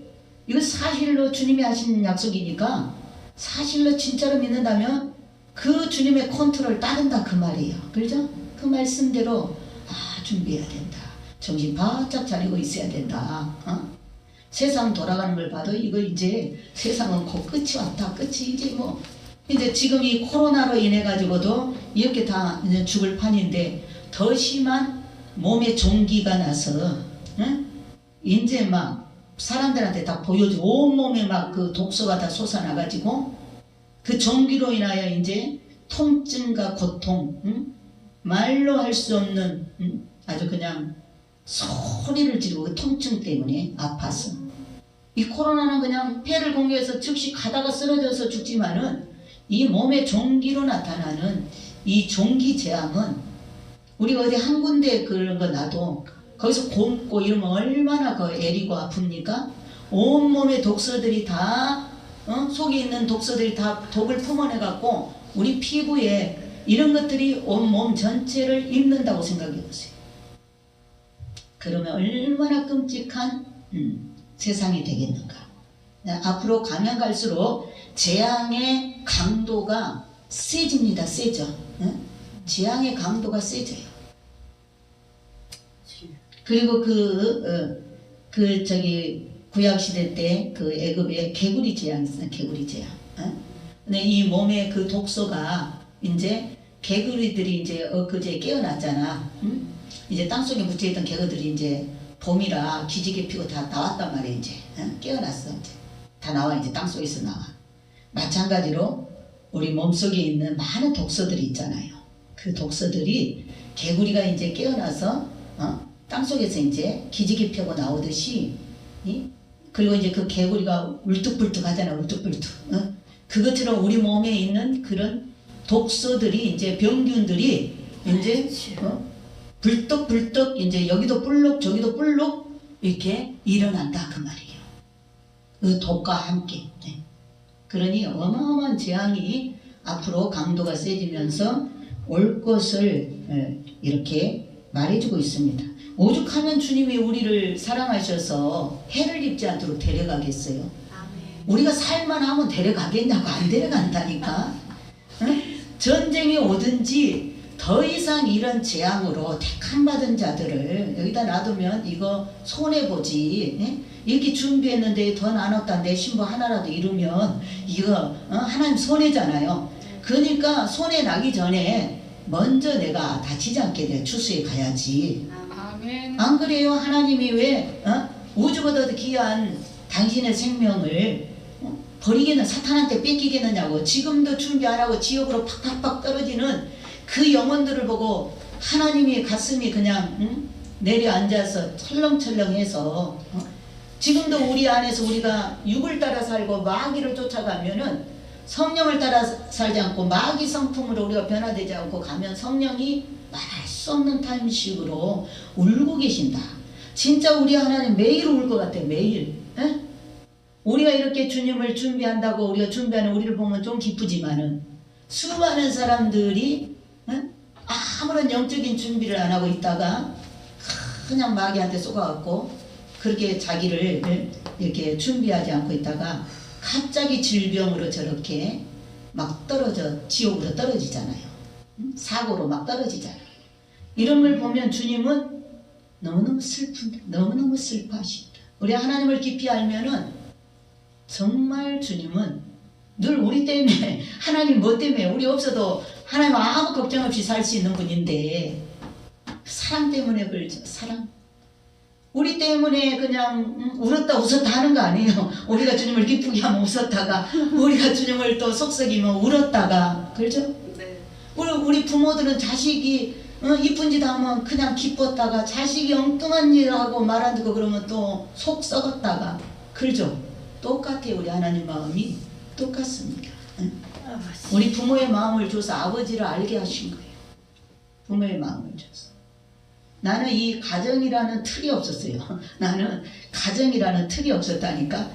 이거 사실로 주님이 하신 약속이니까 사실로 진짜로 믿는다면 그 주님의 컨트롤 따른다 그 말이에요. 그렇죠? 그 말씀대로 준비해야 된다. 정신 바짝 차리고 있어야 된다. 세상 돌아가는 걸 봐도 이거 이제 세상은 곧 끝이 왔다. 끝이 이제 뭐 이제 지금 이 코로나로 인해 가지고도 이렇게 다 이제 죽을 판인데 더 심한 몸에 종기가 나서 이제 막 사람들한테 다 보여주고 온몸에 막 그 독소가 다 솟아나가지고 그 종기로 인하여 이제 통증과 고통, 말로 할 수 없는 아주 그냥 소리를 지르고 그 통증 때문에 아파서 이 코로나는 그냥 폐를 공개해서 즉시 가다가 쓰러져서 죽지만은 이 몸의 종기로 나타나는 이 종기 재앙은 우리가 어디 한 군데 그런 거 놔도 거기서 곰고 이러면 얼마나 그 애리고 아픕니까? 온몸의 독소들이 다 속에 있는 독소들이 다 독을 품어내 갖고 우리 피부에 이런 것들이 온몸 전체를 입는다고 생각해 보세요. 그러면 얼마나 끔찍한 세상이 되겠는가. 앞으로 가면 갈수록 재앙의 강도가 세집니다. 세져. 응? 재앙의 강도가 세져요. 그리고 구약 시대 때 그 애굽에 개구리 재앙이 있어요. 개구리 재앙. 응? 근데 이 몸에 그 독소가 이제 개구리들이 이제 엊그제 깨어났잖아. 응? 이제 땅속에 묻혀있던 개구들이 이제 봄이라 기지개 피고 다 나왔단 말이야. 이제 응? 깨어났어. 이제 다 나와. 이제 땅속에서 나와. 마찬가지로 우리 몸속에 있는 많은 독소들이 있잖아요. 그 독소들이 개구리가 이제 깨어나서 땅속에서 이제 기지개 펴고 나오듯이, 그리고 이제 그 개구리가 울뚝불뚝 하잖아. 울뚝불뚝. 그것처럼 우리 몸에 있는 그런 독소들이 이제 병균들이 이제 불떡불떡 이제 여기도 불룩 저기도 불룩 이렇게 일어난다 그 말이에요. 그 독과 함께. 네. 그러니 어마어마한 재앙이 앞으로 강도가 세지면서 올 것을 이렇게 말해주고 있습니다. 오죽하면 주님이 우리를 사랑하셔서 해를 입지 않도록 데려가겠어요. 우리가 살만 하면 데려가겠냐고. 안 데려간다니까. 응? 전쟁이 오든지 더 이상 이런 재앙으로 택함받은 자들을 여기다 놔두면 이거 손해보지. 응? 이렇게 준비했는데 더 나눴다 내 신부 하나라도 이루면 이거 하나님 손해잖아요. 그러니까 손해 나기 전에 먼저 내가 다치지 않게 돼 추수에 가야지. 아멘. 안 그래요? 하나님이 왜 우주보다 더 귀한 당신의 생명을 버리겠는, 사탄한테 뺏기겠느냐고. 지금도 준비 안 하고 지옥으로 팍팍팍 떨어지는 그 영혼들을 보고 하나님이 가슴이 그냥 내려앉아서 철렁철렁해서 지금도 우리 안에서 우리가 육을 따라 살고 마귀를 쫓아가면은 성령을 따라 살지 않고 마귀 성품으로 우리가 변화되지 않고 가면 성령이 말할 수 없는 탄식으로 울고 계신다. 진짜 우리 하나님 매일 울 것 같아. 매일. 에? 우리가 이렇게 주님을 준비한다고 우리가 준비하는 우리를 보면 좀 기쁘지만은 수많은 사람들이 아무런 영적인 준비를 안 하고 있다가 그냥 마귀한테 쏘가갖고 그렇게 자기를 이렇게 준비하지 않고 있다가 갑자기 질병으로 저렇게 막 떨어져 지옥으로 떨어지잖아요. 사고로 막 떨어지잖아요. 이런 걸 보면 주님은 너무너무 슬픈다. 너무너무 슬퍼하신다. 우리 하나님을 깊이 알면은 정말 주님은 늘 우리 때문에 하나님 뭐 때문에 우리 없어도 하나님 아무 걱정 없이 살 수 있는 분인데 사랑 때문에 그러죠. 사랑. 우리 때문에 그냥 울었다 웃었다 하는 거 아니에요. 우리가 주님을 기쁘게 하면 웃었다가 우리가 주님을 또 속썩이면 울었다가 그렇죠? 네. 우리 부모들은 자식이 이쁜 짓 하면 그냥 기뻤다가 자식이 엉뚱한 일 하고 말 안 듣고 그러면 또 속 썩었다가 그렇죠? 똑같아요. 우리 하나님 마음이 똑같습니다. 우리 부모의 마음을 줘서 아버지를 알게 하신 거예요. 부모의 마음을 줘서. 나는 이 가정이라는 틀이 없었어요. 나는 가정이라는 틀이 없었다니까.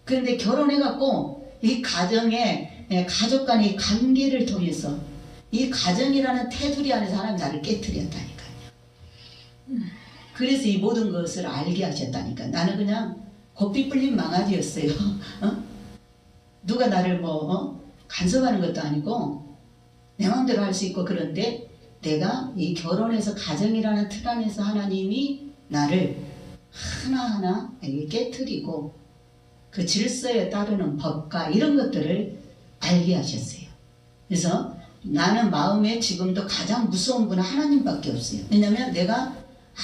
그런데 결혼해갖고 이 가정에 가족 간의 관계를 통해서 이 가정이라는 테두리 안에서 하나님 나를 깨뜨렸다니까요. 그래서 이 모든 것을 알게 하셨다니까. 나는 그냥 고삐 뿔린 망아지였어요. 누가 나를 간섭하는 것도 아니고 내 마음대로 할 수 있고. 그런데 내가 이 결혼해서 가정이라는 틀 안에서 하나님이 나를 하나하나 깨뜨리고 그 질서에 따르는 법과 이런 것들을 알게 하셨어요. 그래서 나는 마음에 지금도 가장 무서운 분은 하나님밖에 없어요. 왜냐하면 내가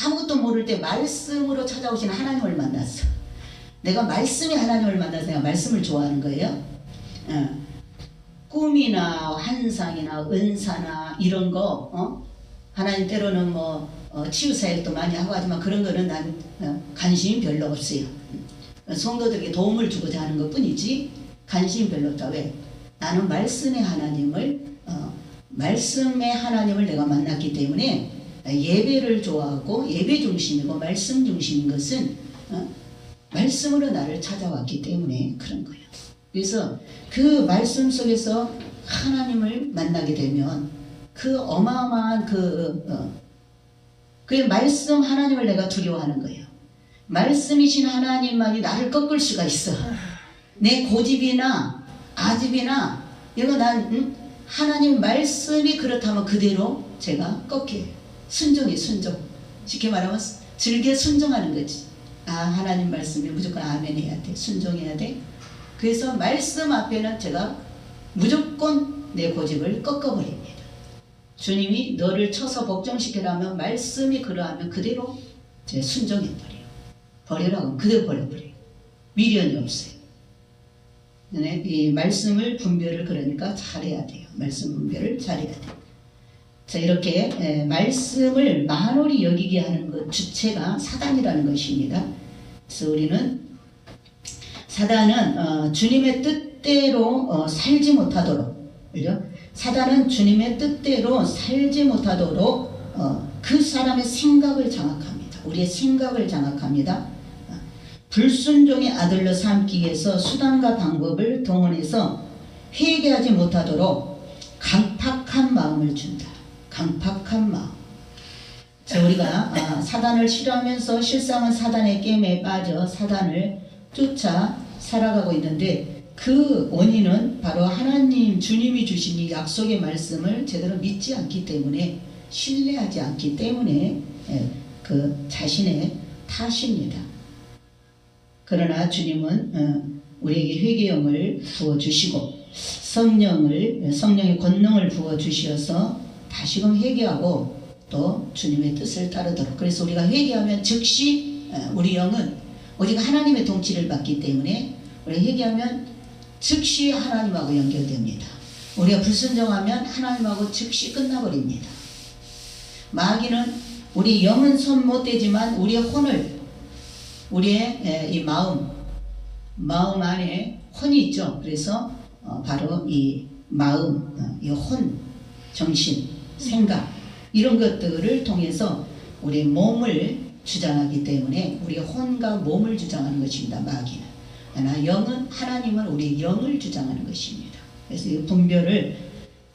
아무것도 모를 때 말씀으로 찾아오시는 하나님을 만났어. 내가 말씀의 하나님을 만나서 내가 말씀을 좋아하는 거예요. 꿈이나 환상이나 은사나 이런 거 하나님 때로는 치유사역도 많이 하고 하지만 그런 거는 난 관심이 별로 없어요. 성도들에게 도움을 주고자 하는 것 뿐이지 관심이 별로 없다. 왜? 나는 말씀의 하나님을 내가 만났기 때문에 예배를 좋아하고 예배 중심이고 말씀 중심인 것은 말씀으로 나를 찾아왔기 때문에 그런 거예요. 그래서 그 말씀 속에서 하나님을 만나게 되면 그 어마어마한 그 말씀 하나님을 내가 두려워하는 거예요. 말씀이신 하나님만이 나를 꺾을 수가 있어. 내 고집이나 아집이나 이거 난 하나님 말씀이 그렇다면 그대로 제가 꺾여요. 순종이 순종. 쉽게 말하면 즐겨 순종하는 거지. 아, 하나님 말씀에 무조건 아멘 해야 돼. 순종해야 돼. 그래서 말씀 앞에는 제가 무조건 내 고집을 꺾어버립니다. 주님이 너를 쳐서 복종시키라면 말씀이 그러하면 그대로 제 순종해버려요. 버리라고 하면 그대로 버려버려요. 미련이 없어요. 네, 이 말씀을 분별을 그러니까 잘해야 돼요. 말씀 분별을 잘해야 돼요. 자, 이렇게 말씀을 만홀히 여기게 하는 것 주체가 사단이라는 것입니다. 그래서 우리는 사단은 주님의 뜻대로 살지 못하도록, 그죠? 사단은 주님의 뜻대로 살지 못하도록 그 사람의 생각을 장악합니다. 우리의 생각을 장악합니다. 불순종의 아들로 삼기 위해서 수단과 방법을 동원해서 회개하지 못하도록 강팍한 마음을 준다. 강팍한 마음. 자, 우리가 사단을 싫어하면서 실상은 사단의 게임에 빠져 사단을 쫓아 살아가고 있는데 그 원인은 바로 하나님 주님이 주신 이 약속의 말씀을 제대로 믿지 않기 때문에, 신뢰하지 않기 때문에 그 자신의 탓입니다. 그러나 주님은 우리에게 회개형을 부어주시고 성령의 권능을 부어주셔서 다시금 회개하고 또 주님의 뜻을 따르도록. 그래서 우리가 회개하면 즉시 우리 영은 우리가 하나님의 통치를 받기 때문에 우리가 회개하면 즉시 하나님하고 연결됩니다. 우리가 불순종하면 하나님하고 즉시 끝나버립니다. 마귀는 우리 영은 손 못 대지만 우리의 혼을, 우리의 이 마음 안에 혼이 있죠. 그래서 바로 이 마음, 이 혼, 정신, 생각 이런 것들을 통해서 우리 몸을 주장하기 때문에 우리의 혼과 몸을 주장하는 것입니다. 마귀는. 그러나 영은, 하나님은 우리의 영을 주장하는 것입니다. 그래서 이 분별을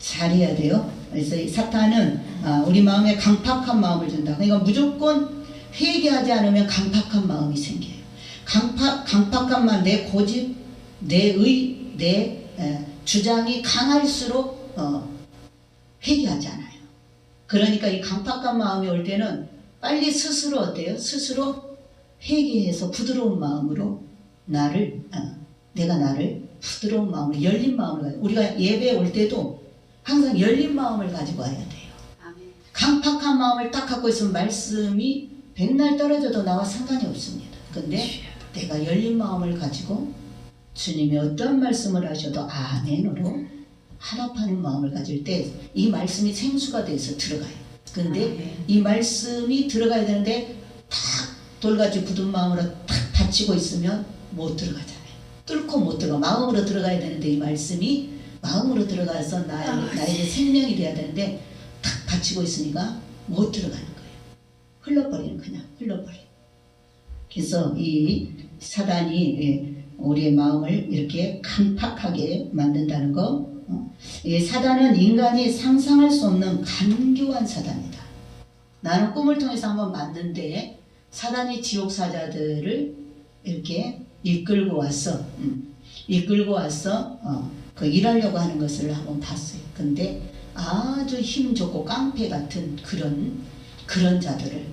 잘해야 돼요. 그래서 사탄은 우리 마음에 강팍한 마음을 준다. 그러니까 무조건 회개하지 않으면 강팍한 마음이 생겨요. 강팍한 마음, 내 고집, 내 주장이 강할수록 회개하지 않아요. 그러니까 이 강팍한 마음이 올 때는 빨리 스스로 어때요? 스스로 회개해서 부드러운 마음으로 내가 나를 부드러운 마음으로, 열린 마음으로 가지고, 우리가 예배에 올 때도 항상 열린 마음을 가지고 와야 돼요. 아멘. 강팍한 마음을 딱 갖고 있으면 말씀이 백날 떨어져도 나와 상관이 없습니다. 근데 내가 열린 마음을 가지고 주님이 어떤 말씀을 하셔도 아멘으로 화답하는 마음을 가질 때 이 말씀이 생수가 돼서 들어가요. 근데 이 말씀이 들어가야 되는데 탁 돌같이 굳은 마음으로 탁 닫히고 있으면 못 들어가잖아요. 뚫고 못 들어가. 마음으로 들어가야 되는데 이 말씀이 마음으로 들어가서 나에게 생명이 돼야 되는데 탁 닫히고 있으니까 못 들어가는 거예요. 흘러버리는, 그냥 흘러버려요. 그래서 이 사단이 우리의 마음을 이렇게 강팍하게 만든다는 거. 사단은 인간이 상상할 수 없는 간교한 사단이다. 나는 꿈을 통해서 한번 봤는데 사단이 지옥사자들을 이렇게 이끌고 와서 그 일하려고 하는 것을 한번 봤어요. 근데 아주 힘 좋고 깡패 같은 그런 자들을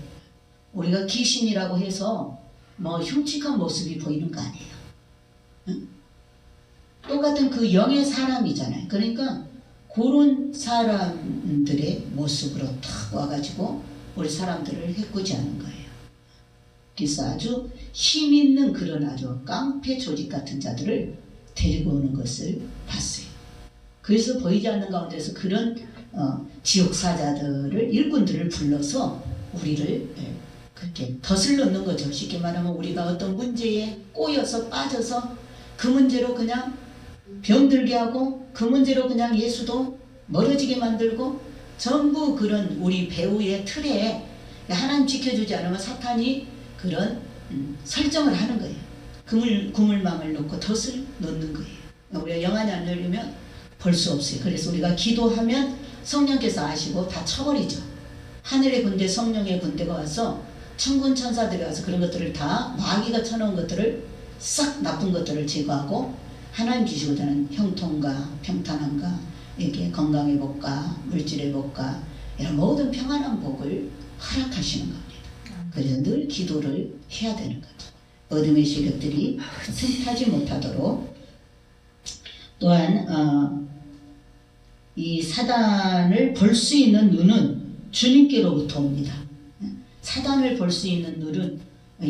우리가 귀신이라고 해서 뭐 흉측한 모습이 보이는 거 아니에요. 응? 똑같은 그 영의 사람이잖아요. 그러니까 그런 사람들의 모습으로 탁 와가지고 우리 사람들을 해코지하는 거예요. 그래서 아주 힘 있는 그런 아주 깡패 조직 같은 자들을 데리고 오는 것을 봤어요. 그래서 보이지 않는 가운데서 그런 지옥사자들을, 일꾼들을 불러서 우리를 그렇게 덫을 넣는 거죠. 쉽게 말하면 우리가 어떤 문제에 꼬여서 빠져서 그 문제로 그냥 병들게 하고 그 문제로 그냥 예수도 멀어지게 만들고 전부 그런 우리 배우의 틀에 하나님 지켜주지 않으면 사탄이 그런 설정을 하는 거예요. 그물망을 놓고 덫을 놓는 거예요. 우리가 영안이 안 열리면 볼 수 없어요. 그래서 우리가 기도하면 성령께서 아시고 다 쳐버리죠. 하늘의 군대, 성령의 군대가 와서 천군 천사들이 와서 그런 것들을 다 마귀가 쳐놓은 것들을 싹 나쁜 것들을 제거하고 하나님 주시고자 하는 형통과 평탄함과 이렇게 건강의 복과 물질의 복과 이런 모든 평안한 복을 허락하시는 겁니다. 그래서 늘 기도를 해야 되는 거죠. 어둠의 세력들이 틈타지 못하도록. 또한 이 사단을 볼 수 있는 눈은 주님께로부터 옵니다. 사단을 볼 수 있는 눈은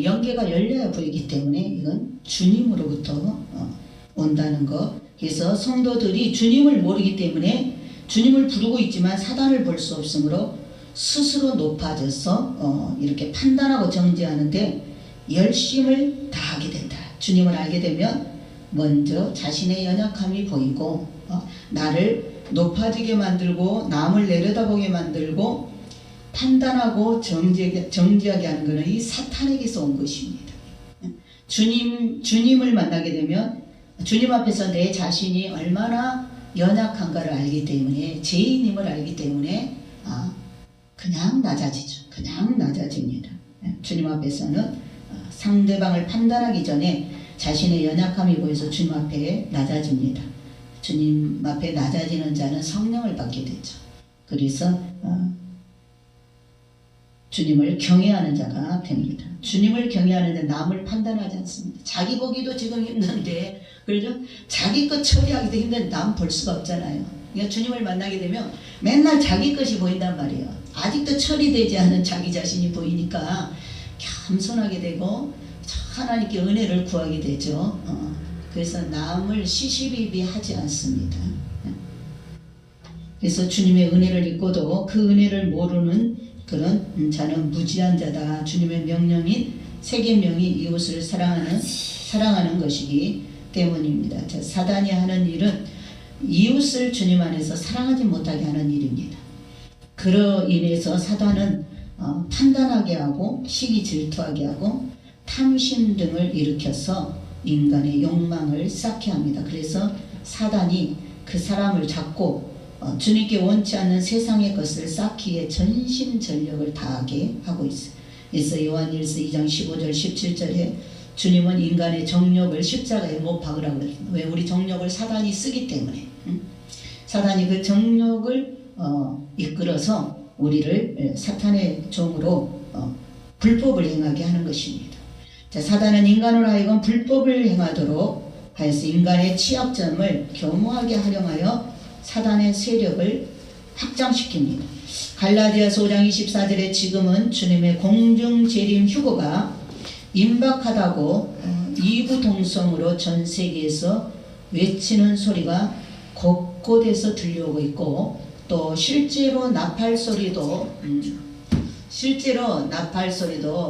영계가 열려야 보이기 때문에 이건 주님으로부터 온다는 것. 그래서 성도들이 주님을 모르기 때문에 주님을 부르고 있지만 사단을 볼 수 없으므로 스스로 높아져서 이렇게 판단하고 정죄하는데 열심을 다하게 된다. 주님을 알게 되면 먼저 자신의 연약함이 보이고 나를 높아지게 만들고 남을 내려다보게 만들고 판단하고 정죄하게 하는 것은 이 사탄에게서 온 것입니다. 주님을 만나게 되면 주님 앞에서 내 자신이 얼마나 연약한가를 알기 때문에 죄인임을 알기 때문에 그냥 낮아지죠. 그냥 낮아집니다. 주님 앞에서는 상대방을 판단하기 전에 자신의 연약함이 보여서 주님 앞에 낮아집니다. 주님 앞에 낮아지는 자는 성령을 받게 되죠. 그래서 주님을 경외하는 자가 됩니다. 주님을 경외하는 자 남을 판단하지 않습니다. 자기 보기도 지금 힘든데 그렇죠? 자기 것 처리하기도 힘든데 남 볼 수가 없잖아요. 그러니까 주님을 만나게 되면 맨날 자기 것이 보인단 말이에요. 아직도 처리되지 않은 자기 자신이 보이니까 겸손하게 되고 하나님께 은혜를 구하게 되죠. 그래서 남을 시시비비하지 않습니다. 그래서 주님의 은혜를 잊고도 그 은혜를 모르는 그런 자는 무지한 자다. 주님의 명령인 세 계명이 이웃을 사랑하는 것이기 때문입니다. 자, 사단이 하는 일은 이웃을 주님 안에서 사랑하지 못하게 하는 일입니다. 그로 인해서 사단은 판단하게 하고 시기 질투하게 하고 탐심 등을 일으켜서 인간의 욕망을 쌓게 합니다. 그래서 사단이 그 사람을 잡고 주님께 원치 않는 세상의 것을 쌓기에 전심전력을 다하게 하고 있어요. 그래서 요한일서 2장 15절 17절에 주님은 인간의 정욕을 십자가에 못 박으라고 그랬어요. 왜? 우리 정욕을 사단이 쓰기 때문에. 사단이 그 정욕을 이끌어서 우리를 사탄의 종으로 불법을 행하게 하는 것입니다. 자, 사단은 인간으로 하여금 불법을 행하도록 하여서 인간의 취약점을 교묘하게 활용하여 사단의 세력을 확장시킵니다. 갈라디아서 5장 24절에 지금은 주님의 공중재림 휴거가 임박하다고 이구동성으로 전 세계에서 외치는 소리가 곳곳에서 들려오고 있고 또 실제로 나팔 소리도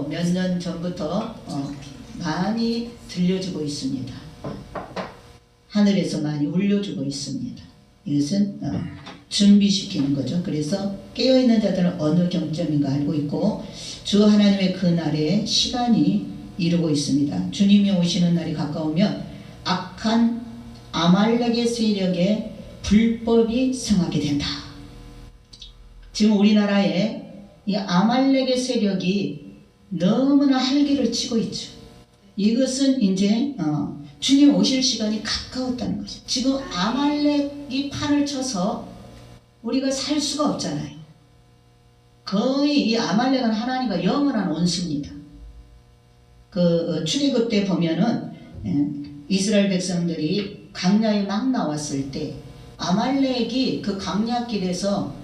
몇 년 전부터 많이 들려주고 있습니다. 하늘에서 많이 울려주고 있습니다. 이것은 준비시키는 거죠. 그래서 깨어있는 자들은 어느 경점인가 알고 있고 주 하나님의 그 날에 시간이 이르고 있습니다. 주님이 오시는 날이 가까우면 악한 아말렉의 세력에 불법이 성하게 된다. 지금 우리나라에 이 아말렉의 세력이 너무나 활기를 치고 있죠. 이것은 이제 주님 오실 시간이 가까웠다는 것이죠. 지금 아말렉이 판을 쳐서 우리가 살 수가 없잖아요. 거의 이 아말렉은 하나님과 영원한 원수입니다. 그 출애굽 때 보면은 이스라엘 백성들이 광야에 막 나왔을 때 아말렉이 그 광야길에서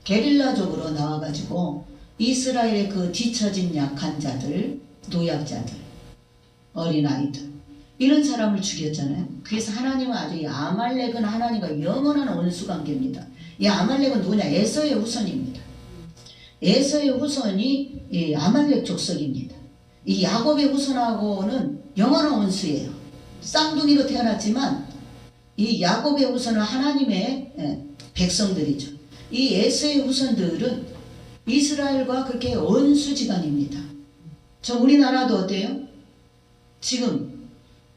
게릴라적으로 나와가지고 이스라엘의 그 뒤처진 약한 자들, 노약자들, 어린아이들 이런 사람을 죽였잖아요. 그래서 하나님은 아주 이 아말렉은 하나님과 영원한 원수관계입니다. 이 아말렉은 누구냐? 에서의 후손입니다. 에서의 후손이 이 아말렉 족속입니다. 이 야곱의 후손하고는 영원한 원수예요. 쌍둥이로 태어났지만 이 야곱의 후손은 하나님의 백성들이죠. 이 에서의 후손들은 이스라엘과 그렇게 원수지간입니다. 저 우리나라도 어때요? 지금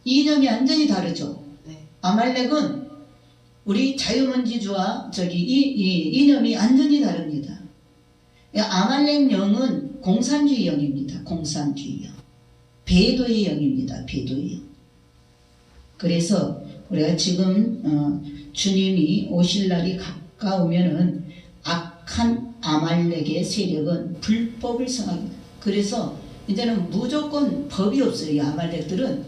이념이 완전히 다르죠. 아말렉은 우리 자유민주주의와 이 이념이 완전히 다릅니다. 아말렉 영은 공산주의 영입니다. 공산주의 영. 배도의 영입니다. 배도의 영. 그래서 우리가 지금 주님이 오실 날이 가까우면은 악한 아말렉의 세력은 불법을 성합니다. 그래서 이제는 무조건 법이 없어요. 이 아말렉들은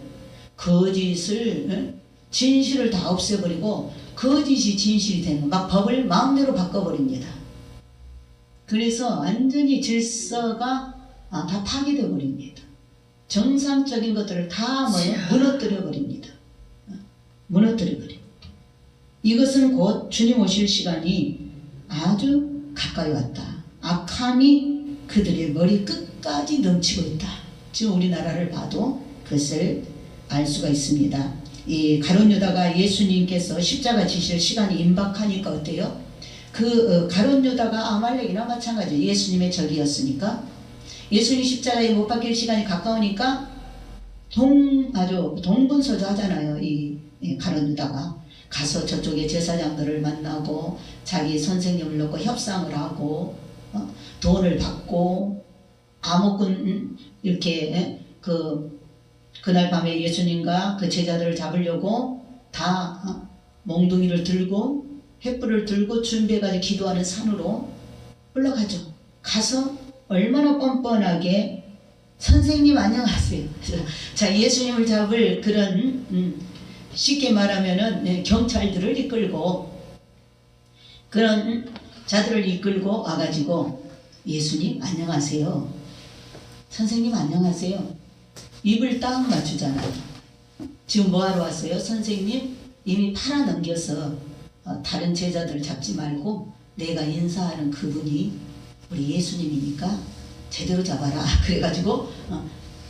거짓을 진실을 다 없애버리고 거짓이 진실이 되는 막 법을 마음대로 바꿔버립니다. 그래서 완전히 질서가 다 파괴되어 버립니다. 정상적인 것들을 다 무너뜨려 버립니다. 무너뜨려 버려. 이것은 곧 주님 오실 시간이 아주 가까이 왔다. 악함이 그들의 머리 끝까지 넘치고 있다. 지금 우리나라를 봐도 그것을 알 수가 있습니다. 이 가룟 유다가 예수님께서 십자가 지실 시간이 임박하니까 어때요? 그 가룟 유다가 아말렉이나 마찬가지 예수님의 적이었으니까 예수님 십자가에 못 박힐 시간이 가까우니까 아주 동분서주 하잖아요. 이 가룟 유다가 가서 저쪽에 제사장들을 만나고 자기 선생님을 놓고 협상을 하고 돈을 받고 암호꾼 이렇게 그날 밤에 예수님과 그 제자들을 잡으려고 다 몽둥이를 들고 횃불을 들고 준비해가지고 기도하는 산으로 올라가죠. 가서 얼마나 뻔뻔하게 선생님 안녕하세요. 자, 예수님을 잡을 그런 쉽게 말하면은 경찰들을 이끌고 그런 자들을 이끌고 와가지고 예수님 안녕하세요. 선생님 안녕하세요. 입을 딱 맞추잖아요. 지금 뭐하러 왔어요? 선생님 이미 팔아넘겨서 다른 제자들을 잡지 말고 내가 인사하는 그분이 우리 예수님이니까 제대로 잡아라. 그래가지고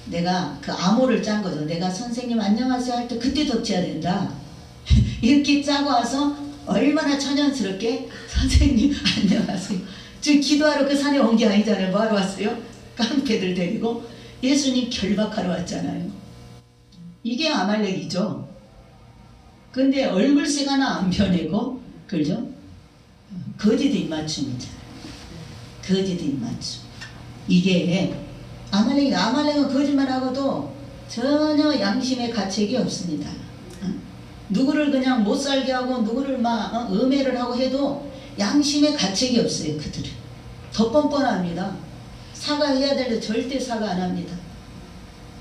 내가 그 암호를 짠 거죠. 내가 선생님 안녕하세요 할 때 그때 덮쳐야 된다. 이렇게 짜고 와서 얼마나 천연스럽게 선생님 안녕하세요. 지금 기도하러 그 산에 온 게 아니잖아요. 뭐하러 왔어요? 깡패들 데리고 예수님 결박하러 왔잖아요. 이게 아말렉이죠. 근데 얼굴색 하나 안 변하고 그죠? 거짓 입맞춤이잖아요. 거짓 입맞춤. 이게 아말렉은 거짓말 하고도 전혀 양심의 가책이 없습니다. 누구를 그냥 못 살게 하고 누구를 막 음해를 하고 해도 양심의 가책이 없어요. 그들은 더 뻔뻔합니다. 사과해야 될 때 절대 사과 안 합니다.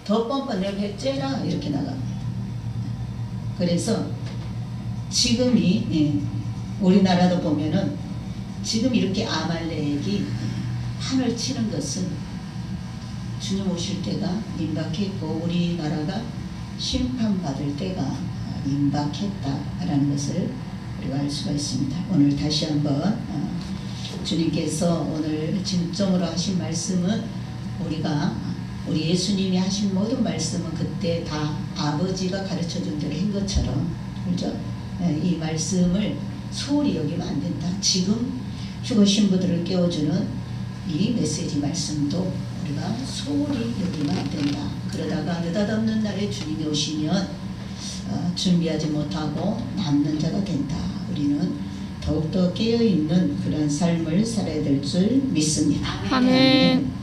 더 뻔뻔 내 배 째라 이렇게 나갑니다. 그래서 지금이 우리나라도 보면은 지금 이렇게 아말렉이 판을 치는 것은 주님 오실 때가 임박했고 우리나라가 심판받을 때가 임박했다라는 것을 우리가 알 수가 있습니다. 오늘 다시 한번 주님께서 오늘 중점으로 하신 말씀은 우리 예수님이 하신 모든 말씀은 그때 다 아버지가 가르쳐준 대로 한 것처럼 그렇죠? 이 말씀을 소홀히 여기면 안 된다. 지금 휴거 신부들을 깨워주는 이 메시지 말씀도 우리가 소홀히 여기면 안 된다. 그러다가 느닷없는 날에 주님이 오시면 준비하지 못하고 남는 자가 된다. 우리는 더욱더 깨어있는 그런 삶을 살아야 될 줄 믿습니다. 아멘.